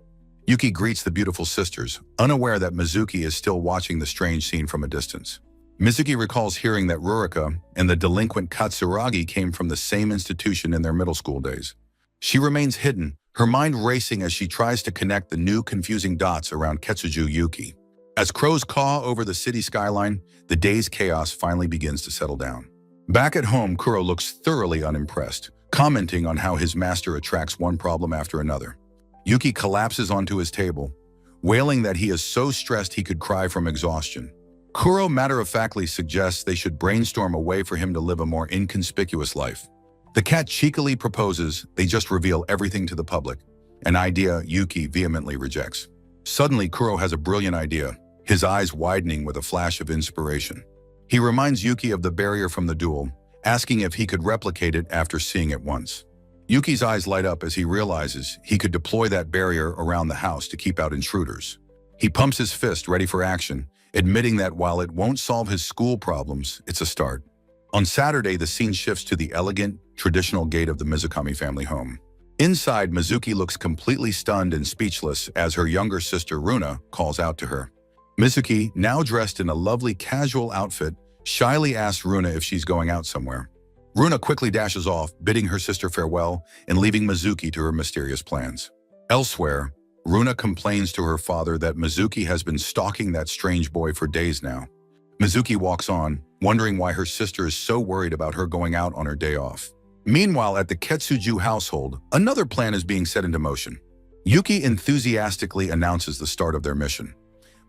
Yuki greets the beautiful sisters, unaware that Mizuki is still watching the strange scene from a distance. Mizuki recalls hearing that Rurika and the delinquent Katsuragi came from the same institution in their middle school days. She remains hidden, her mind racing as she tries to connect the new confusing dots around Ketsuju Yuki. As crows caw over the city skyline, the day's chaos finally begins to settle down. Back at home, Kuro looks thoroughly unimpressed, commenting on how his master attracts one problem after another. Yuki collapses onto his table, wailing that he is so stressed he could cry from exhaustion. Kuro matter-of-factly suggests they should brainstorm a way for him to live a more inconspicuous life. The cat cheekily proposes, they just reveal everything to the public, an idea Yuki vehemently rejects. Suddenly, Kuro has a brilliant idea, his eyes widening with a flash of inspiration. He reminds Yuki of the barrier from the duel, asking if he could replicate it after seeing it once. Yuki's eyes light up as he realizes he could deploy that barrier around the house to keep out intruders. He pumps his fist ready for action, admitting that while it won't solve his school problems, it's a start. On Saturday, the scene shifts to the elegant, traditional gate of the Mizukami family home. Inside, Mizuki looks completely stunned and speechless as her younger sister Runa calls out to her. Mizuki, now dressed in a lovely casual outfit, shyly asks Runa if she's going out somewhere. Runa quickly dashes off, bidding her sister farewell and leaving Mizuki to her mysterious plans. Elsewhere, Runa complains to her father that Mizuki has been stalking that strange boy for days now. Mizuki walks on, wondering why her sister is so worried about her going out on her day off. Meanwhile, at the Ketsuju household, another plan is being set into motion. Yuki enthusiastically announces the start of their mission,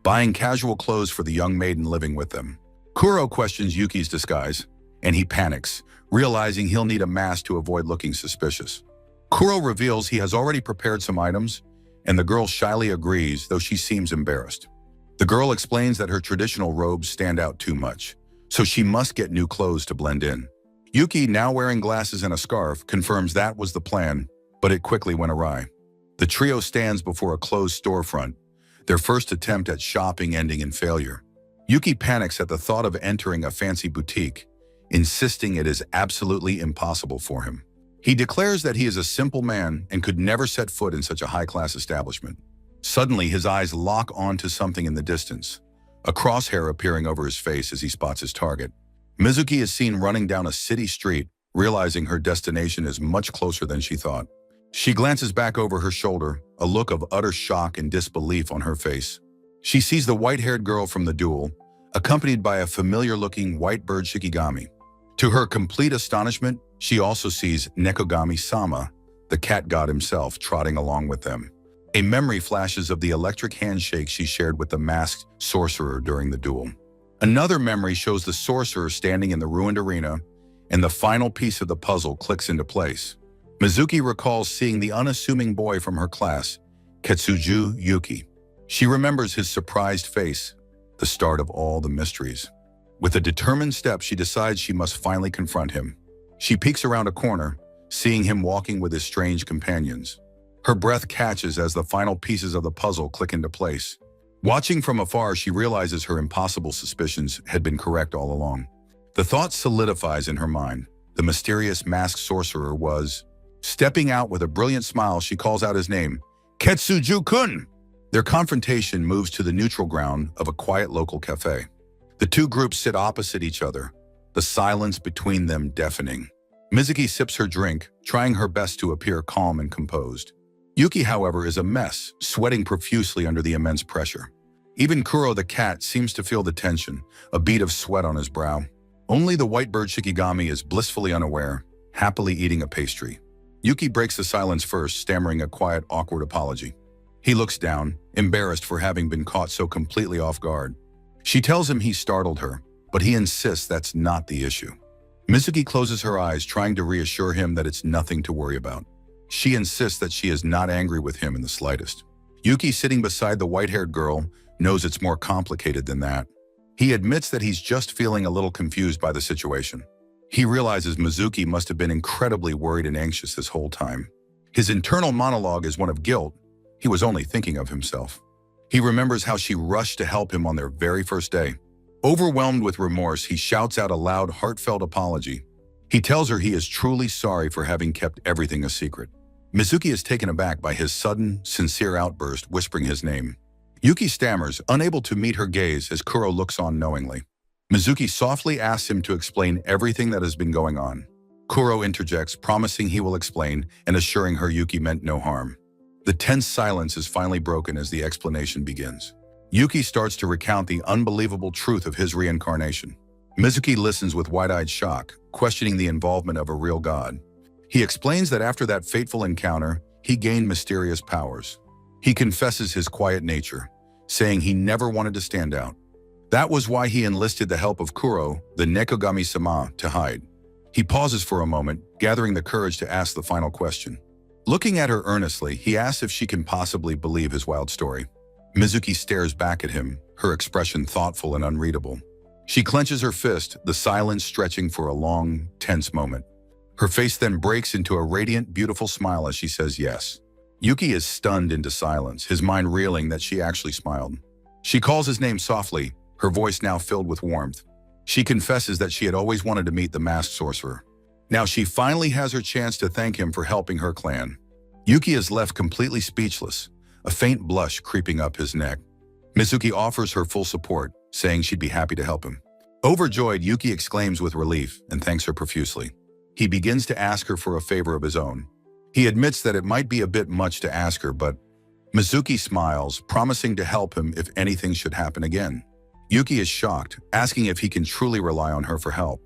buying casual clothes for the young maiden living with them. Kuro questions Yuki's disguise, and he panics, realizing he'll need a mask to avoid looking suspicious. Kuro reveals he has already prepared some items, and the girl shyly agrees, though she seems embarrassed. The girl explains that her traditional robes stand out too much, so she must get new clothes to blend in. Yuki, now wearing glasses and a scarf, confirms that was the plan, but it quickly went awry. The trio stands before a closed storefront, their first attempt at shopping ending in failure. Yuki panics at the thought of entering a fancy boutique, insisting it is absolutely impossible for him. He declares that he is a simple man and could never set foot in such a high-class establishment. Suddenly, his eyes lock onto something in the distance, a crosshair appearing over his face as he spots his target. Mizuki is seen running down a city street, realizing her destination is much closer than she thought. She glances back over her shoulder, a look of utter shock and disbelief on her face. She sees the white-haired girl from the duel, accompanied by a familiar-looking white bird Shikigami. To her complete astonishment, she also sees Nekogami-sama, the cat god himself, trotting along with them. A memory flashes of the electric handshake she shared with the masked sorcerer during the duel. Another memory shows the sorcerer standing in the ruined arena, and the final piece of the puzzle clicks into place. Mizuki recalls seeing the unassuming boy from her class, Ketsuju Yuki. She remembers his surprised face, the start of all the mysteries. With a determined step, she decides she must finally confront him. She peeks around a corner, seeing him walking with his strange companions. Her breath catches as the final pieces of the puzzle click into place. Watching from afar, she realizes her impossible suspicions had been correct all along. The thought solidifies in her mind. The mysterious masked sorcerer was... Stepping out with a brilliant smile, she calls out his name, Ketsuju-kun! Their confrontation moves to the neutral ground of a quiet local cafe. The two groups sit opposite each other, the silence between them deafening. Mizuki sips her drink, trying her best to appear calm and composed. Yuki, however, is a mess, sweating profusely under the immense pressure. Even Kuro the cat seems to feel the tension, a bead of sweat on his brow. Only the white bird Shikigami is blissfully unaware, happily eating a pastry. Yuki breaks the silence first, stammering a quiet, awkward apology. He looks down, embarrassed for having been caught so completely off guard. She tells him he startled her, but he insists that's not the issue. Mizuki closes her eyes, trying to reassure him that it's nothing to worry about. She insists that she is not angry with him in the slightest. Yuki, sitting beside the white-haired girl, knows it's more complicated than that. He admits that he's just feeling a little confused by the situation. He realizes Mizuki must have been incredibly worried and anxious this whole time. His internal monologue is one of guilt. He was only thinking of himself. He remembers how she rushed to help him on their very first day. Overwhelmed with remorse, he shouts out a loud, heartfelt apology. He tells her he is truly sorry for having kept everything a secret. Mizuki is taken aback by his sudden, sincere outburst, whispering his name. Yuki stammers, unable to meet her gaze as Kuro looks on knowingly. Mizuki softly asks him to explain everything that has been going on. Kuro interjects, promising he will explain and assuring her Yuki meant no harm. The tense silence is finally broken as the explanation begins. Yuki starts to recount the unbelievable truth of his reincarnation. Mizuki listens with wide-eyed shock, questioning the involvement of a real god. He explains that after that fateful encounter, he gained mysterious powers. He confesses his quiet nature, saying he never wanted to stand out. That was why he enlisted the help of Kuro, the Nekogami-sama, to hide. He pauses for a moment, gathering the courage to ask the final question. Looking at her earnestly, he asks if she can possibly believe his wild story. Mizuki stares back at him, her expression thoughtful and unreadable. She clenches her fist, the silence stretching for a long, tense moment. Her face then breaks into a radiant, beautiful smile as she says yes. Yuki is stunned into silence, his mind reeling that she actually smiled. She calls his name softly, her voice now filled with warmth. She confesses that she had always wanted to meet the masked sorcerer. Now she finally has her chance to thank him for helping her clan. Yuki is left completely speechless, a faint blush creeping up his neck. Mizuki offers her full support, saying she'd be happy to help him. Overjoyed, Yuki exclaims with relief and thanks her profusely. He begins to ask her for a favor of his own. He admits that it might be a bit much to ask her, but Mizuki smiles, promising to help him if anything should happen again. Yuki is shocked, asking if he can truly rely on her for help.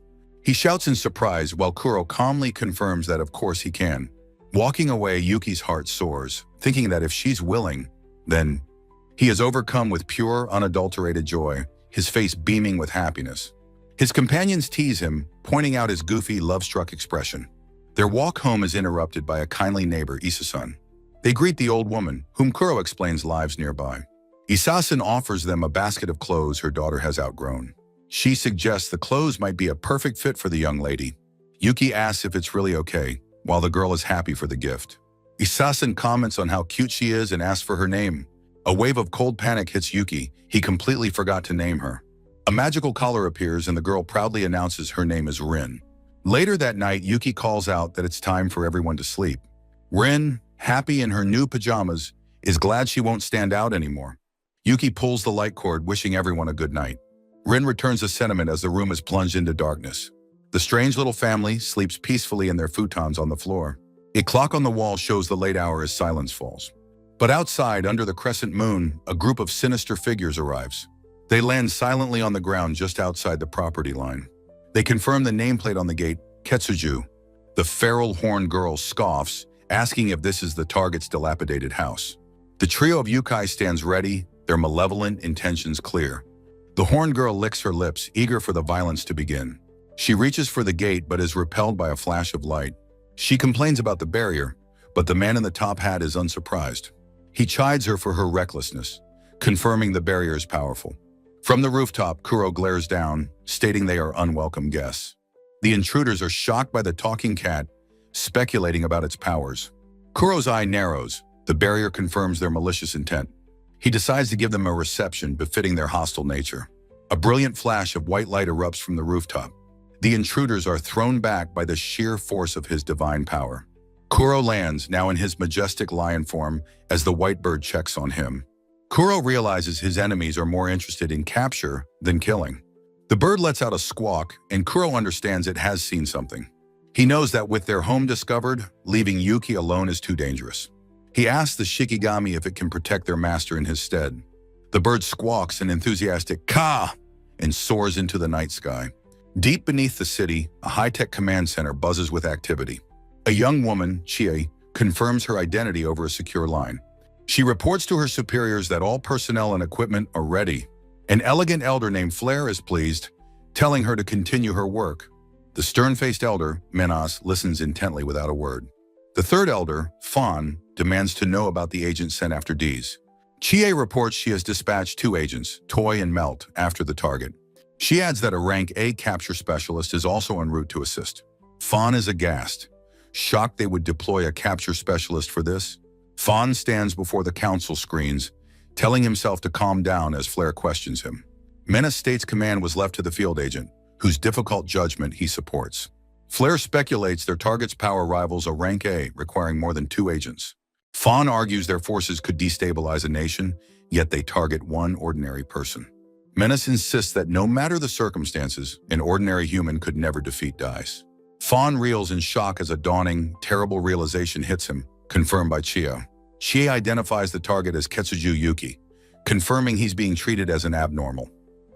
He shouts in surprise while Kuro calmly confirms that of course he can. Walking away, Yuki's heart soars, thinking that if she's willing, then he is overcome with pure, unadulterated joy, his face beaming with happiness. His companions tease him, pointing out his goofy, love-struck expression. Their walk home is interrupted by a kindly neighbor, Isa-san. They greet the old woman, whom Kuro explains lives nearby. Isa-san offers them a basket of clothes her daughter has outgrown. She suggests the clothes might be a perfect fit for the young lady. Yuki asks if it's really okay, while the girl is happy for the gift. Isa-san comments on how cute she is and asks for her name. A wave of cold panic hits Yuki. He completely forgot to name her. A magical collar appears and the girl proudly announces her name is Rin. Later that night, Yuki calls out that it's time for everyone to sleep. Rin, happy in her new pajamas, is glad she won't stand out anymore. Yuki pulls the light cord, wishing everyone a good night. Rin returns the sentiment as the room is plunged into darkness. The strange little family sleeps peacefully in their futons on the floor. A clock on the wall shows the late hour as silence falls. But outside, under the crescent moon, a group of sinister figures arrives. They land silently on the ground just outside the property line. They confirm the nameplate on the gate, Ketsuju. The feral horned girl scoffs, asking if this is the target's dilapidated house. The trio of yokai stands ready, their malevolent intentions clear. The horned girl licks her lips, eager for the violence to begin. She reaches for the gate but is repelled by a flash of light. She complains about the barrier, but the man in the top hat is unsurprised. He chides her for her recklessness, confirming the barrier is powerful. From the rooftop, Kuro glares down, stating they are unwelcome guests. The intruders are shocked by the talking cat, speculating about its powers. Kuro's eye narrows. The barrier confirms their malicious intent. He decides to give them a reception befitting their hostile nature. A brilliant flash of white light erupts from the rooftop. The intruders are thrown back by the sheer force of his divine power. Kuro lands, now in his majestic lion form, as the white bird checks on him. Kuro realizes his enemies are more interested in capture than killing. The bird lets out a squawk, and Kuro understands it has seen something. He knows that with their home discovered, leaving Yuki alone is too dangerous. He asks the Shikigami if it can protect their master in his stead. The bird squawks an enthusiastic "Ka!" and soars into the night sky. Deep beneath the city, a high-tech command center buzzes with activity. A young woman, Chie, confirms her identity over a secure line. She reports to her superiors that all personnel and equipment are ready. An elegant elder named Flair is pleased, telling her to continue her work. The stern-faced elder, Menas, listens intently without a word. The third elder, Fawn, demands to know about the agent sent after Dees. Chie reports she has dispatched 2 agents, Toy and Melt, after the target. She adds that a rank A capture specialist is also en route to assist. Fawn is aghast, shocked they would deploy a capture specialist for this. Fawn stands before the council screens, telling himself to calm down as Flair questions him. Menace states command was left to the field agent, whose difficult judgment he supports. Flair speculates their target's power rivals a rank A, requiring more than 2 agents. Fawn argues their forces could destabilize a nation, yet they target one ordinary person. Menace insists that no matter the circumstances, an ordinary human could never defeat Dice. Fawn reels in shock as a dawning, terrible realization hits him, confirmed by Chie. Chie identifies the target as Ketsuju Yuki, confirming he's being treated as an abnormal.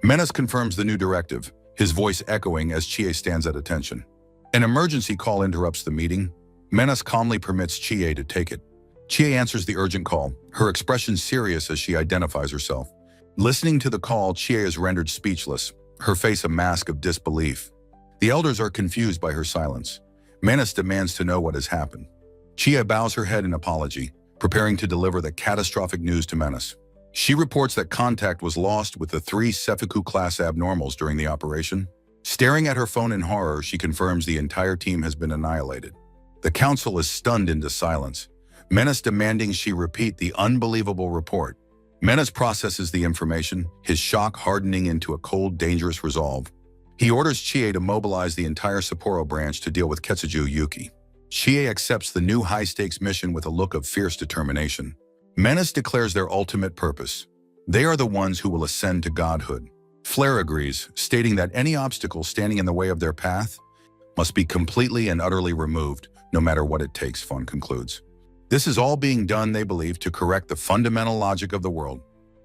Menace confirms the new directive, his voice echoing as Chie stands at attention. An emergency call interrupts the meeting. Menace calmly permits Chie to take it. Chie answers the urgent call, her expression serious as she identifies herself. Listening to the call, Chie is rendered speechless, her face a mask of disbelief. The elders are confused by her silence. Menace demands to know what has happened. Chie bows her head in apology, preparing to deliver the catastrophic news to Menace. She reports that contact was lost with the 3 Sephiku-class abnormals during the operation. Staring at her phone in horror, she confirms the entire team has been annihilated. The council is stunned into silence, Menace demanding she repeat the unbelievable report. Menace processes the information, his shock hardening into a cold, dangerous resolve. He orders Chie to mobilize the entire Sapporo branch to deal with Ketsuju Yuki. Chie accepts the new high-stakes mission with a look of fierce determination. Menace declares their ultimate purpose. They are the ones who will ascend to godhood. Flare agrees, stating that any obstacle standing in the way of their path must be completely and utterly removed, no matter what it takes, Fon concludes. This is all being done, they believe, to correct the fundamental logic of the world.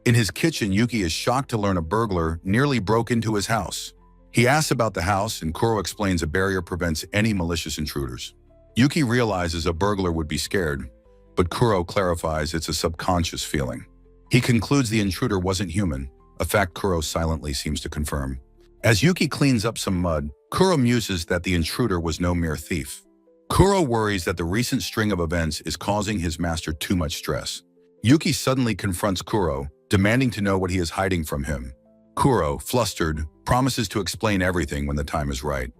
In his kitchen, Yuki is shocked to learn a burglar nearly broke into his house. He asks about the house, and Kuro explains a barrier prevents any malicious intruders. Yuki realizes a burglar would be scared, but Kuro clarifies it's a subconscious feeling. He concludes the intruder wasn't human, a fact Kuro silently seems to confirm. As Yuki cleans up some mud, Kuro muses that the intruder was no mere thief. Kuro worries that the recent string of events is causing his master too much stress. Yuki suddenly confronts Kuro, demanding to know what he is hiding from him. Kuro, flustered, promises to explain everything when the time is right.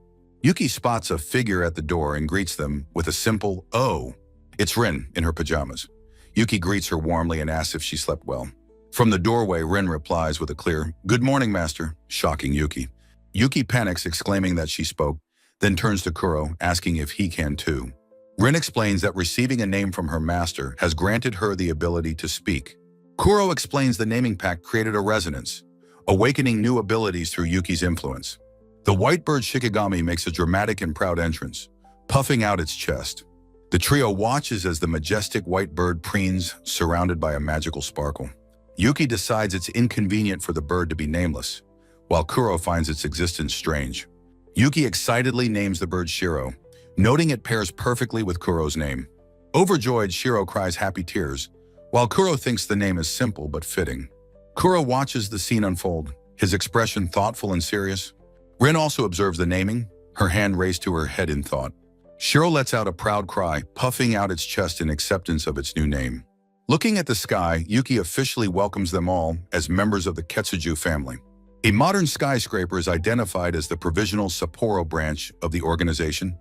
Yuki spots a figure at the door and greets them with a simple, "Oh." It's Rin, in her pajamas. Yuki greets her warmly and asks if she slept well. From the doorway, Rin replies with a clear, "Good morning, master," shocking Yuki. Yuki panics, exclaiming that she spoke, then turns to Kuro, asking if he can too. Rin explains that receiving a name from her master has granted her the ability to speak. Kuro explains the naming pact created a resonance, awakening new abilities through Yuki's influence. The white bird Shikigami makes a dramatic and proud entrance, puffing out its chest. The trio watches as the majestic white bird preens, surrounded by a magical sparkle. Yuki decides it's inconvenient for the bird to be nameless, while Kuro finds its existence strange. Yuki excitedly names the bird Shiro, noting it pairs perfectly with Kuro's name. Overjoyed, Shiro cries happy tears, while Kuro thinks the name is simple but fitting. Kuro watches the scene unfold, his expression thoughtful and serious. Rin also observes the naming, her hand raised to her head in thought. Shiro lets out a proud cry, puffing out its chest in acceptance of its new name. Looking at the sky, Yuki officially welcomes them all as members of the Ketsuju family. A modern skyscraper is identified as the provisional Sapporo branch of the organization.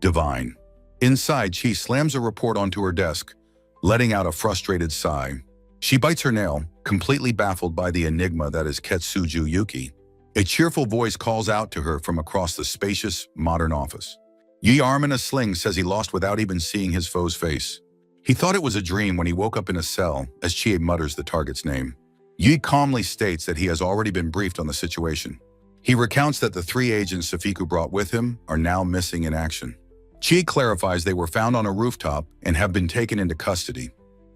Divine. Inside, she slams a report onto her desk, letting out a frustrated sigh. She bites her nail, completely baffled by the enigma that is Ketsuju Yuki. A cheerful voice calls out to her from across the spacious, modern office. Yi, arm in a sling, says he lost without even seeing his foe's face. He thought it was a dream when he woke up in a cell, as Chie mutters the target's name. Yi calmly states that he has already been briefed on the situation. He recounts that the 3 agents Safiku brought with him are now missing in action. Chie clarifies they were found on a rooftop and have been taken into custody.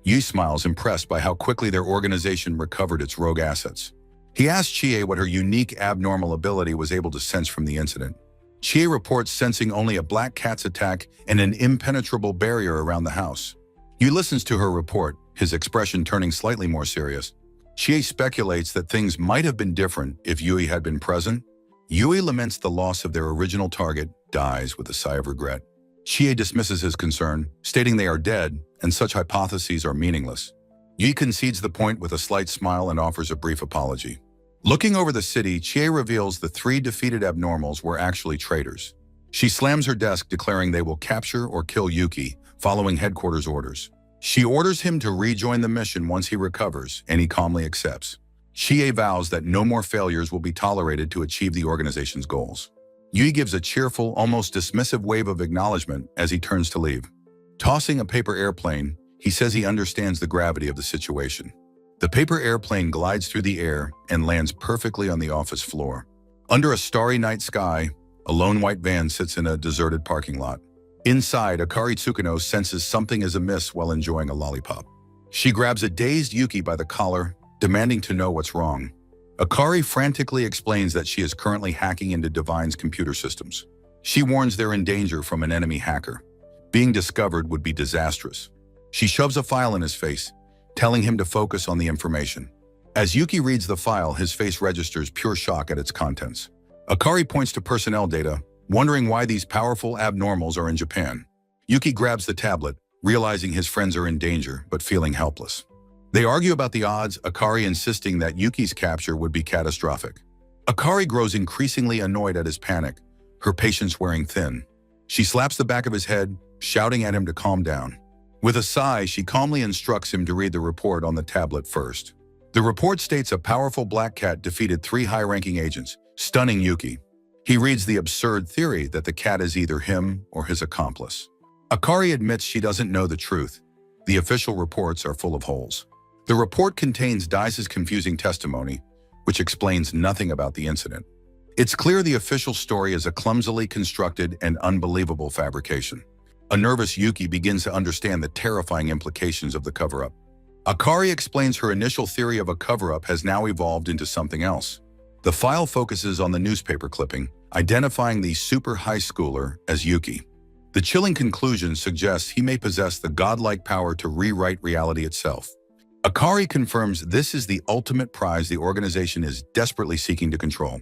Yi smiles, impressed by how quickly their organization recovered its rogue assets. He asks Chie what her unique abnormal ability was able to sense from the incident. Chie reports sensing only a black cat's attack and an impenetrable barrier around the house. Yi listens to her report, his expression turning slightly more serious. Chie speculates that things might have been different if Yui had been present. Yui laments the loss of their original target, dies with a sigh of regret. Chie dismisses his concern, stating they are dead and such hypotheses are meaningless. Yi concedes the point with a slight smile and offers a brief apology. Looking over the city, Chie reveals the 3 defeated abnormals were actually traitors. She slams her desk, declaring they will capture or kill Yuki, following headquarters orders. She orders him to rejoin the mission once he recovers, and he calmly accepts. Chie vows that no more failures will be tolerated to achieve the organization's goals. Yui gives a cheerful, almost dismissive wave of acknowledgement as he turns to leave. Tossing a paper airplane, he says he understands the gravity of the situation. The paper airplane glides through the air and lands perfectly on the office floor. Under a starry night sky, a lone white van sits in a deserted parking lot. Inside, Akari Tsukuno senses something is amiss while enjoying a lollipop. She grabs a dazed Yuki by the collar, demanding to know what's wrong. Akari frantically explains that she is currently hacking into Divine's computer systems. She warns they're in danger from an enemy hacker. Being discovered would be disastrous. She shoves a file in his face, telling him to focus on the information. As Yuki reads the file, his face registers pure shock at its contents. Akari points to personnel data, wondering why these powerful abnormals are in Japan. Yuki grabs the tablet, realizing his friends are in danger, but feeling helpless. They argue about the odds, Akari insisting that Yuki's capture would be catastrophic. Akari grows increasingly annoyed at his panic, her patience wearing thin. She slaps the back of his head, shouting at him to calm down. With a sigh, she calmly instructs him to read the report on the tablet first. The report states a powerful black cat defeated 3 high-ranking agents, stunning Yuki. He reads the absurd theory that the cat is either him or his accomplice. Akari admits she doesn't know the truth. The official reports are full of holes. The report contains Dice's confusing testimony, which explains nothing about the incident. It's clear the official story is a clumsily constructed and unbelievable fabrication. A nervous Yuki begins to understand the terrifying implications of the cover-up. Akari explains her initial theory of a cover-up has now evolved into something else. The file focuses on the newspaper clipping, identifying the super high schooler as Yuki. The chilling conclusion suggests he may possess the godlike power to rewrite reality itself. Akari confirms this is the ultimate prize the organization is desperately seeking to control.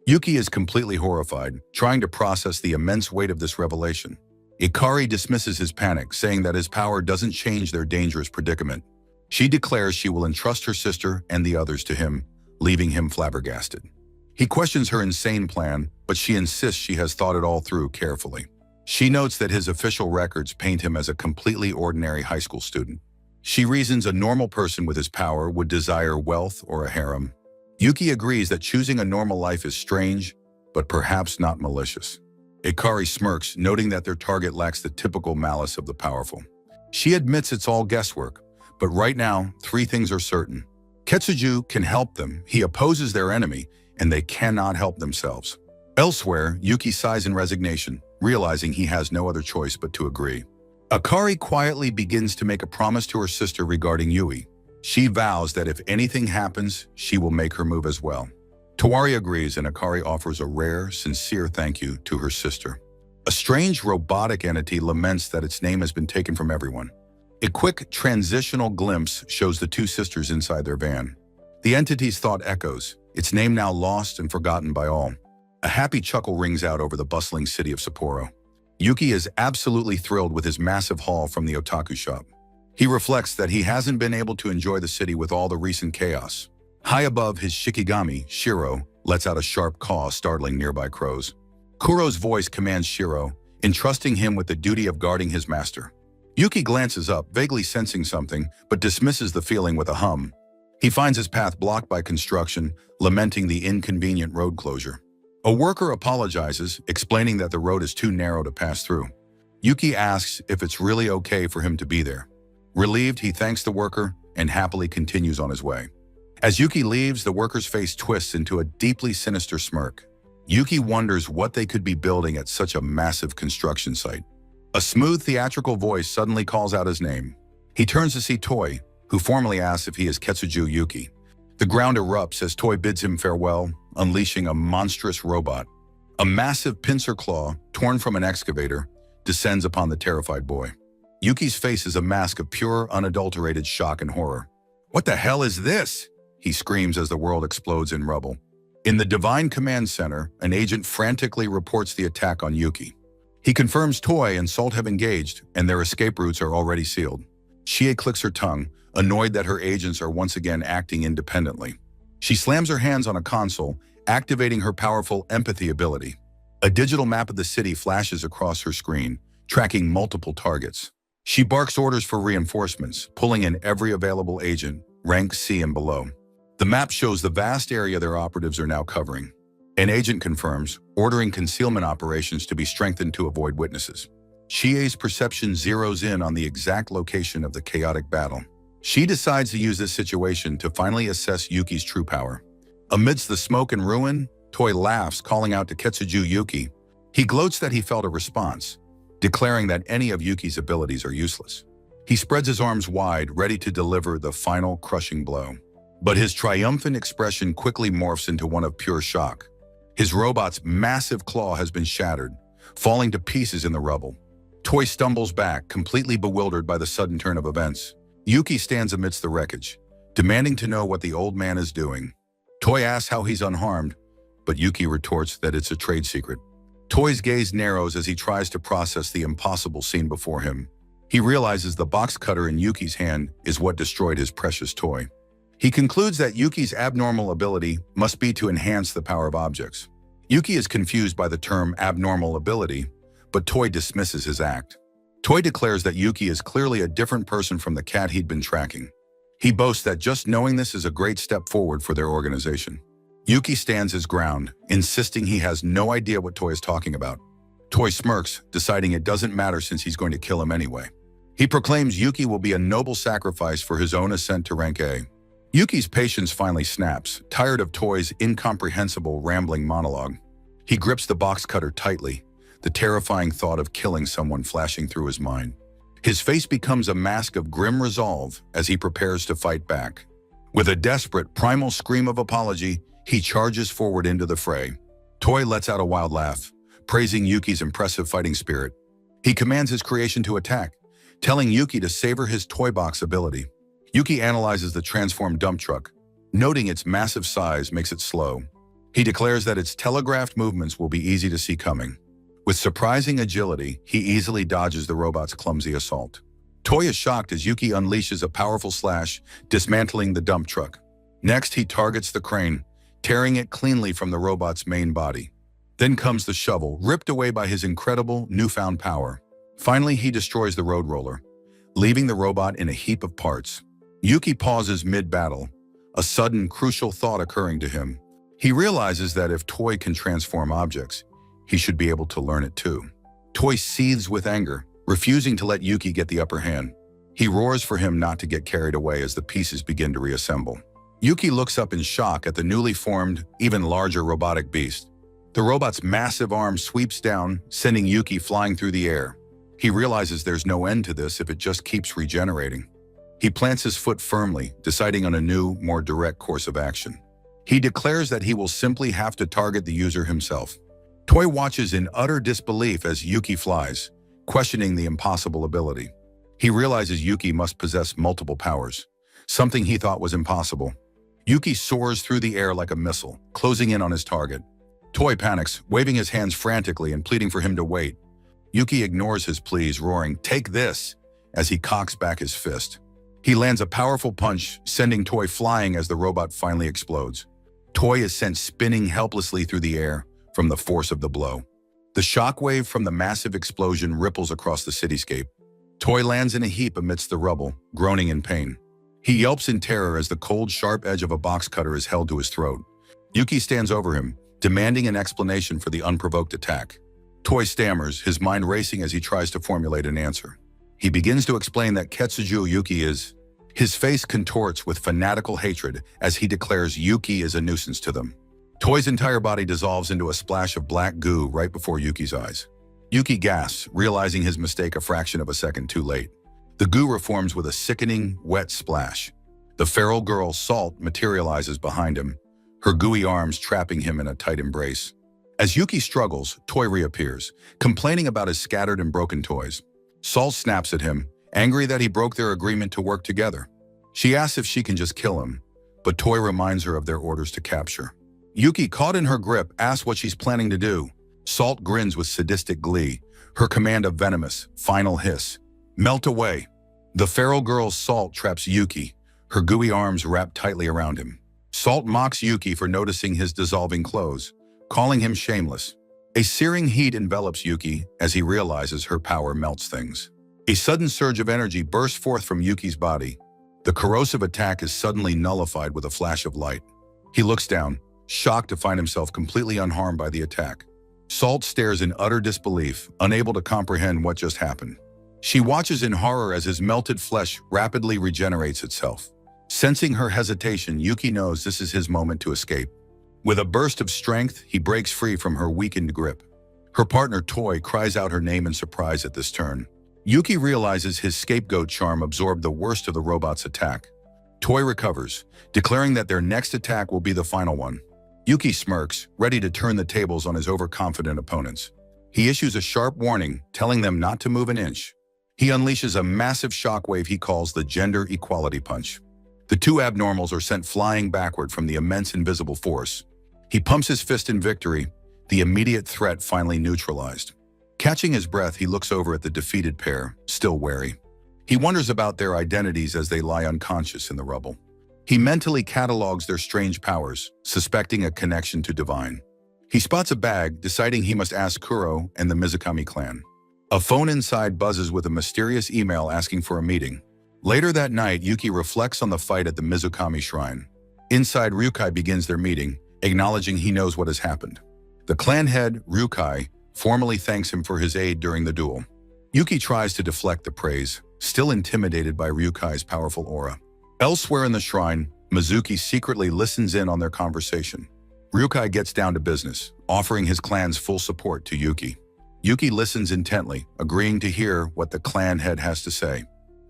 Yuki is completely horrified, trying to process the immense weight of this revelation. Akari dismisses his panic, saying that his power doesn't change their dangerous predicament. She declares she will entrust her sister and the others to him, leaving him flabbergasted. He questions her insane plan, but she insists she has thought it all through carefully. She notes that his official records paint him as a completely ordinary high school student. She reasons a normal person with his power would desire wealth or a harem. Yuki agrees that choosing a normal life is strange, but perhaps not malicious. Akari smirks, noting that their target lacks the typical malice of the powerful. She admits it's all guesswork, but right now, 3 things are certain. Ketsuju can help them, he opposes their enemy, and they cannot help themselves. Elsewhere, Yuki sighs in resignation, realizing he has no other choice but to agree. Akari quietly begins to make a promise to her sister regarding Yui. She vows that if anything happens, she will make her move as well. Tawari agrees, and Akari offers a rare, sincere thank you to her sister. A strange robotic entity laments that its name has been taken from everyone. A quick transitional glimpse shows the 2 sisters inside their van. The entity's thought echoes, its name now lost and forgotten by all. A happy chuckle rings out over the bustling city of Sapporo. Yuki is absolutely thrilled with his massive haul from the otaku shop. He reflects that he hasn't been able to enjoy the city with all the recent chaos. High above his Shikigami, Shiro lets out a sharp caw, startling nearby crows. Kuro's voice commands Shiro, entrusting him with the duty of guarding his master. Yuki glances up, vaguely sensing something, but dismisses the feeling with a hum. He finds his path blocked by construction, lamenting the inconvenient road closure. A worker apologizes, explaining that the road is too narrow to pass through. Yuki asks if it's really okay for him to be there. Relieved, he thanks the worker and happily continues on his way. As Yuki leaves, the worker's face twists into a deeply sinister smirk. Yuki wonders what they could be building at such a massive construction site. A smooth theatrical voice suddenly calls out his name. He turns to see Toi, who formally asks if he is Ketsuju Yuki. The ground erupts as Toi bids him farewell, unleashing a monstrous robot. A massive pincer claw, torn from an excavator, descends upon the terrified boy. Yuki's face is a mask of pure, unadulterated shock and horror. "What the hell is this?" he screams as the world explodes in rubble. In the Divine Command Center, an agent frantically reports the attack on Yuki. He confirms Toi and Salt have engaged, and their escape routes are already sealed. Chie clicks her tongue, annoyed that her agents are once again acting independently. She slams her hands on a console, activating her powerful empathy ability. A digital map of the city flashes across her screen, tracking multiple targets. She barks orders for reinforcements, pulling in every available agent, rank C and below. The map shows the vast area their operatives are now covering. An agent confirms, ordering concealment operations to be strengthened to avoid witnesses. Chie's perception zeroes in on the exact location of the chaotic battle. She decides to use this situation to finally assess Yuki's true power. Amidst the smoke and ruin, Toi laughs, calling out to Ketsuju Yuki. He gloats that he felt a response, declaring that any of Yuki's abilities are useless. He spreads his arms wide, ready to deliver the final crushing blow. But his triumphant expression quickly morphs into one of pure shock. His robot's massive claw has been shattered, falling to pieces in the rubble. Toi stumbles back, completely bewildered by the sudden turn of events. Yuki stands amidst the wreckage, demanding to know what the old man is doing. Toi asks how he's unharmed, but Yuki retorts that it's a trade secret. Toy's gaze narrows as he tries to process the impossible scene before him. He realizes the box cutter in Yuki's hand is what destroyed his precious toy. He concludes that Yuki's abnormal ability must be to enhance the power of objects. Yuki is confused by the term abnormal ability, but Toy dismisses his act. Toy declares that Yuki is clearly a different person from the cat he'd been tracking. He boasts that just knowing this is a great step forward for their organization. Yuki stands his ground, insisting he has no idea what Toy is talking about. Toy smirks, deciding it doesn't matter since he's going to kill him anyway. He proclaims Yuki will be a noble sacrifice for his own ascent to rank A. Yuki's patience finally snaps, tired of Toy's incomprehensible, rambling monologue. He grips the box cutter tightly, the terrifying thought of killing someone flashing through his mind. His face becomes a mask of grim resolve as he prepares to fight back. With a desperate, primal scream of apology, he charges forward into the fray. Toy lets out a wild laugh, praising Yuki's impressive fighting spirit. He commands his creation to attack, telling Yuki to savor his toy box ability. Yuki analyzes the transformed dump truck, noting its massive size makes it slow. He declares that its telegraphed movements will be easy to see coming. With surprising agility, he easily dodges the robot's clumsy assault. Toy is shocked as Yuki unleashes a powerful slash, dismantling the dump truck. Next, he targets the crane, tearing it cleanly from the robot's main body. Then comes the shovel, ripped away by his incredible, newfound power. Finally, he destroys the road roller, leaving the robot in a heap of parts. Yuki pauses mid-battle, a sudden, crucial thought occurring to him. He realizes that if Toy can transform objects, he should be able to learn it too. Toy seethes with anger, refusing to let Yuki get the upper hand. He roars for him not to get carried away as the pieces begin to reassemble. Yuki looks up in shock at the newly formed, even larger robotic beast. The robot's massive arm sweeps down, sending Yuki flying through the air. He realizes there's no end to this if it just keeps regenerating. He plants his foot firmly, deciding on a new, more direct course of action. He declares that he will simply have to target the user himself. Toy watches in utter disbelief as Yuki flies, questioning the impossible ability. He realizes Yuki must possess multiple powers, something he thought was impossible. Yuki soars through the air like a missile, closing in on his target. Toy panics, waving his hands frantically and pleading for him to wait. Yuki ignores his pleas, roaring, "Take this!" as he cocks back his fist. He lands a powerful punch, sending Toy flying as the robot finally explodes. Toy is sent spinning helplessly through the air from the force of the blow. The shockwave from the massive explosion ripples across the cityscape. Toy lands in a heap amidst the rubble, groaning in pain. He yelps in terror as the cold, sharp edge of a box cutter is held to his throat. Yuki stands over him, demanding an explanation for the unprovoked attack. Toy stammers, his mind racing as he tries to formulate an answer. He begins to explain that Ketsuju Yuki is... His face contorts with fanatical hatred as he declares Yuki is a nuisance to them. Toy's entire body dissolves into a splash of black goo right before Yuki's eyes. Yuki gasps, realizing his mistake a fraction of a second too late. The goo reforms with a sickening, wet splash. The feral girl, Salt, materializes behind him, her gooey arms trapping him in a tight embrace. As Yuki struggles, Toy reappears, complaining about his scattered and broken toys. Salt snaps at him, angry that he broke their agreement to work together. She asks if she can just kill him, but Toy reminds her of their orders to capture. Yuki, caught in her grip, asks what she's planning to do. Salt grins with sadistic glee, her command a venomous, final hiss. Melt away. The feral girl's Salt traps Yuki, her gooey arms wrapped tightly around him. Salt mocks Yuki for noticing his dissolving clothes, calling him shameless. A searing heat envelops Yuki as he realizes her power melts things. A sudden surge of energy bursts forth from Yuki's body. The corrosive attack is suddenly nullified with a flash of light. He looks down, shocked to find himself completely unharmed by the attack. Salt stares in utter disbelief, unable to comprehend what just happened. She watches in horror as his melted flesh rapidly regenerates itself. Sensing her hesitation, Yuki knows this is his moment to escape. With a burst of strength, he breaks free from her weakened grip. Her partner, Toy, cries out her name in surprise at this turn. Yuki realizes his scapegoat charm absorbed the worst of the robot's attack. Toy recovers, declaring that their next attack will be the final one. Yuki smirks, ready to turn the tables on his overconfident opponents. He issues a sharp warning, telling them not to move an inch. He unleashes a massive shockwave he calls the Gender Equality Punch. The two abnormals are sent flying backward from the immense invisible force. He pumps his fist in victory, the immediate threat finally neutralized. Catching his breath, he looks over at the defeated pair, still wary. He wonders about their identities as they lie unconscious in the rubble. He mentally catalogs their strange powers, suspecting a connection to divine. He spots a bag, deciding he must ask Kuro and the Mizukami clan. A phone inside buzzes with a mysterious email asking for a meeting. Later that night, Yuki reflects on the fight at the Mizukami shrine. Inside, Ryukai begins their meeting, acknowledging he knows what has happened. The clan head, Ryukai, formally thanks him for his aid during the duel. Yuki tries to deflect the praise, still intimidated by Ryukai's powerful aura. Elsewhere in the shrine, Mizuki secretly listens in on their conversation. Ryukai gets down to business, offering his clan's full support to Yuki. Yuki listens intently, agreeing to hear what the clan head has to say.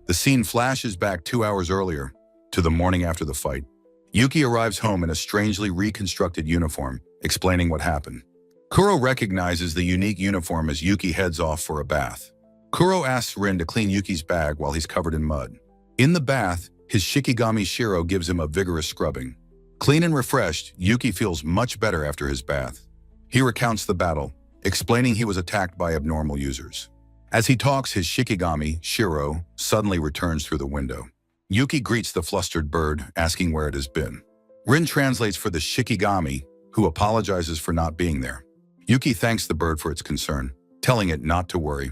The scene flashes back 2 hours earlier, to the morning after the fight. Yuki arrives home in a strangely reconstructed uniform, explaining what happened. Kuro recognizes the unique uniform as Yuki heads off for a bath. Kuro asks Rin to clean Yuki's bag while he's covered in mud. In the bath, his Shikigami Shiro gives him a vigorous scrubbing. Clean and refreshed, Yuki feels much better after his bath. He recounts the battle, explaining he was attacked by abnormal users. As he talks, his Shikigami, Shiro, suddenly returns through the window. Yuki greets the flustered bird, asking where it has been. Rin translates for the Shikigami, who apologizes for not being there. Yuki thanks the bird for its concern, telling it not to worry.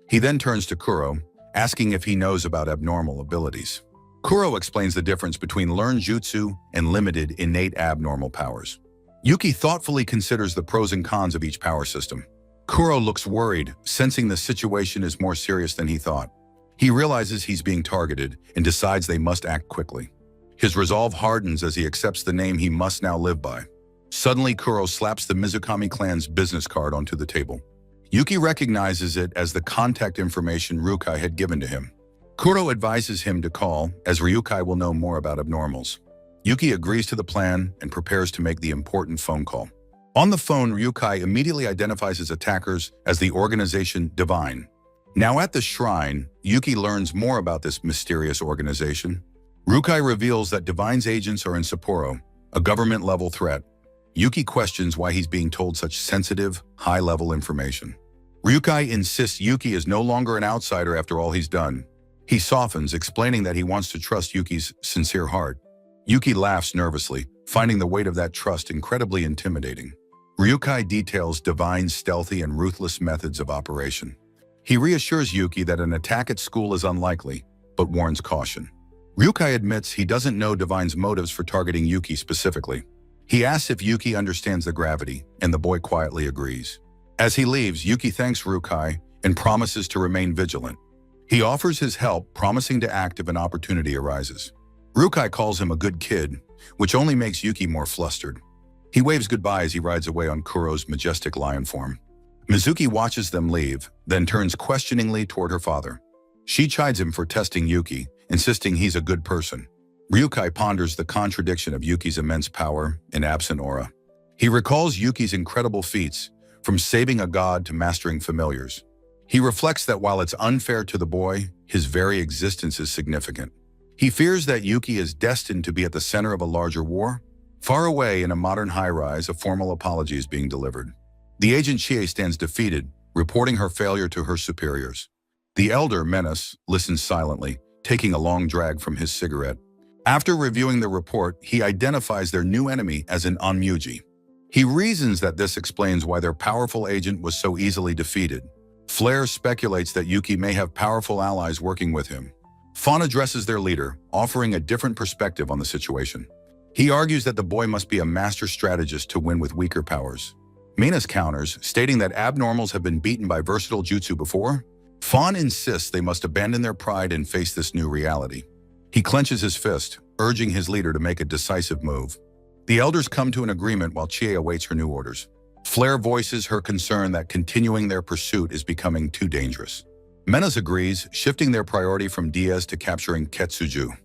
He then turns to Kuro, asking if he knows about abnormal abilities. Kuro explains the difference between learned jutsu and limited innate abnormal powers. Yuki thoughtfully considers the pros and cons of each power system. Kuro looks worried, sensing the situation is more serious than he thought. He realizes he's being targeted and decides they must act quickly. His resolve hardens as he accepts the name he must now live by. Suddenly, Kuro slaps the Mizukami clan's business card onto the table. Yuki recognizes it as the contact information Ryukai had given to him. Kuro advises him to call, as Ryukai will know more about abnormals. Yuki agrees to the plan and prepares to make the important phone call. On the phone, Ryukai immediately identifies his attackers as the organization Divine. Now at the shrine, Yuki learns more about this mysterious organization. Ryukai reveals that Divine's agents are in Sapporo, a government-level threat. Yuki questions why he's being told such sensitive, high-level information. Ryukai insists Yuki is no longer an outsider after all he's done. He softens, explaining that he wants to trust Yuki's sincere heart. Yuki laughs nervously, finding the weight of that trust incredibly intimidating. Ryukai details Divine's stealthy and ruthless methods of operation. He reassures Yuki that an attack at school is unlikely, but warns caution. Ryukai admits he doesn't know Divine's motives for targeting Yuki specifically. He asks if Yuki understands the gravity, and the boy quietly agrees. As he leaves, Yuki thanks Ryukai and promises to remain vigilant. He offers his help, promising to act if an opportunity arises. Ryukai calls him a good kid, which only makes Yuki more flustered. He waves goodbye as he rides away on Kuro's majestic lion form. Mizuki watches them leave, then turns questioningly toward her father. She chides him for testing Yuki, insisting he's a good person. Ryukai ponders the contradiction of Yuki's immense power and absent aura. He recalls Yuki's incredible feats, from saving a god to mastering familiars. He reflects that while it's unfair to the boy, his very existence is significant. He fears that Yuki is destined to be at the center of a larger war. Far away in a modern high-rise, a formal apology is being delivered. The agent Chie stands defeated, reporting her failure to her superiors. The elder, Menace, listens silently, taking a long drag from his cigarette. After reviewing the report, he identifies their new enemy as an Onmyuji. He reasons that this explains why their powerful agent was so easily defeated. Flare speculates that Yuki may have powerful allies working with him. Fawn addresses their leader, offering a different perspective on the situation. He argues that the boy must be a master strategist to win with weaker powers. Menace counters, stating that abnormals have been beaten by versatile jutsu before. Fawn insists they must abandon their pride and face this new reality. He clenches his fist, urging his leader to make a decisive move. The elders come to an agreement while Chie awaits her new orders. Flare voices her concern that continuing their pursuit is becoming too dangerous. Menace agrees, shifting their priority from Diaz to capturing Ketsuju.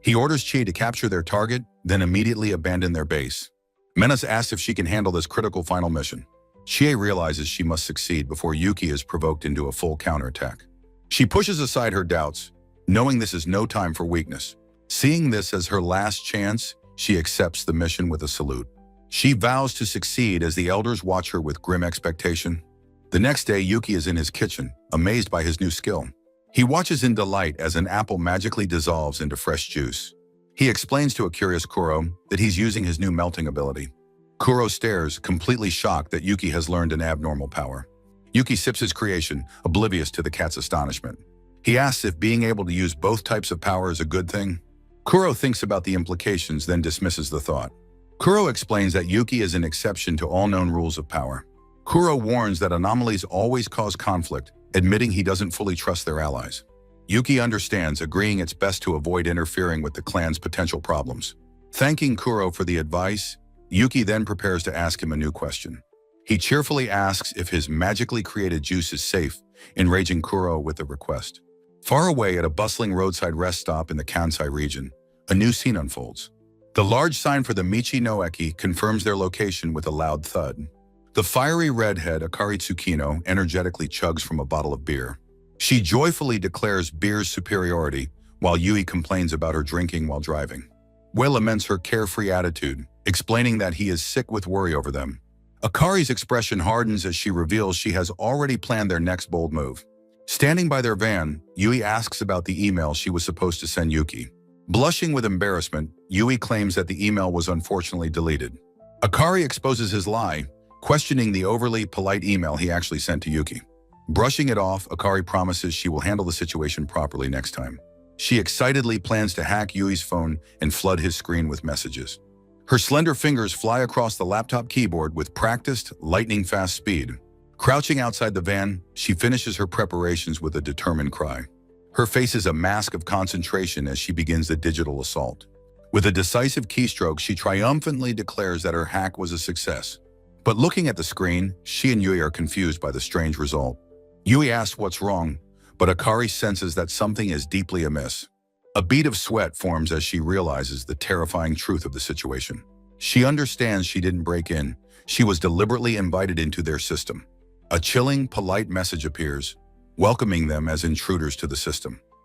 He orders Chie to capture their target, then immediately abandon their base. Menace asks if she can handle this critical final mission. Chie realizes she must succeed before Yuki is provoked into a full counterattack. She pushes aside her doubts, knowing this is no time for weakness. Seeing this as her last chance, she accepts the mission with a salute. She vows to succeed as the elders watch her with grim expectation. The next day, Yuki is in his kitchen, amazed by his new skill. He watches in delight as an apple magically dissolves into fresh juice. He explains to a curious Kuro that he's using his new melting ability. Kuro stares, completely shocked that Yuki has learned an abnormal power. Yuki sips his creation, oblivious to the cat's astonishment. He asks if being able to use both types of power is a good thing. Kuro thinks about the implications, then dismisses the thought. Kuro explains that Yuki is an exception to all known rules of power. Kuro warns that anomalies always cause conflict, admitting he doesn't fully trust their allies. Yuki understands, agreeing it's best to avoid interfering with the clan's potential problems. Thanking Kuro for the advice, Yuki then prepares to ask him a new question. He cheerfully asks if his magically created juice is safe, enraging Kuro with the request. Far away at a bustling roadside rest stop in the Kansai region, a new scene unfolds. The large sign for the Michi no Eki confirms their location with a loud thud. The fiery redhead Akari Tsukino energetically chugs from a bottle of beer. She joyfully declares beer's superiority, while Yui complains about her drinking while driving. Wei laments her carefree attitude, explaining that he is sick with worry over them. Akari's expression hardens as she reveals she has already planned their next bold move. Standing by their van, Yui asks about the email she was supposed to send Yuki. Blushing with embarrassment, Yui claims that the email was unfortunately deleted. Akari exposes his lie, questioning the overly polite email he actually sent to Yuki. Brushing it off, Akari promises she will handle the situation properly next time. She excitedly plans to hack Yui's phone and flood his screen with messages. Her slender fingers fly across the laptop keyboard with practiced, lightning-fast speed. Crouching outside the van, she finishes her preparations with a determined cry. Her face is a mask of concentration as she begins the digital assault. With a decisive keystroke, she triumphantly declares that her hack was a success. But looking at the screen, she and Yui are confused by the strange result. Yui asks what's wrong, but Akari senses that something is deeply amiss. A bead of sweat forms as she realizes the terrifying truth of the situation. She understands she didn't break in. She was deliberately invited into their system. A chilling, polite message appears, welcoming them as intruders to the system.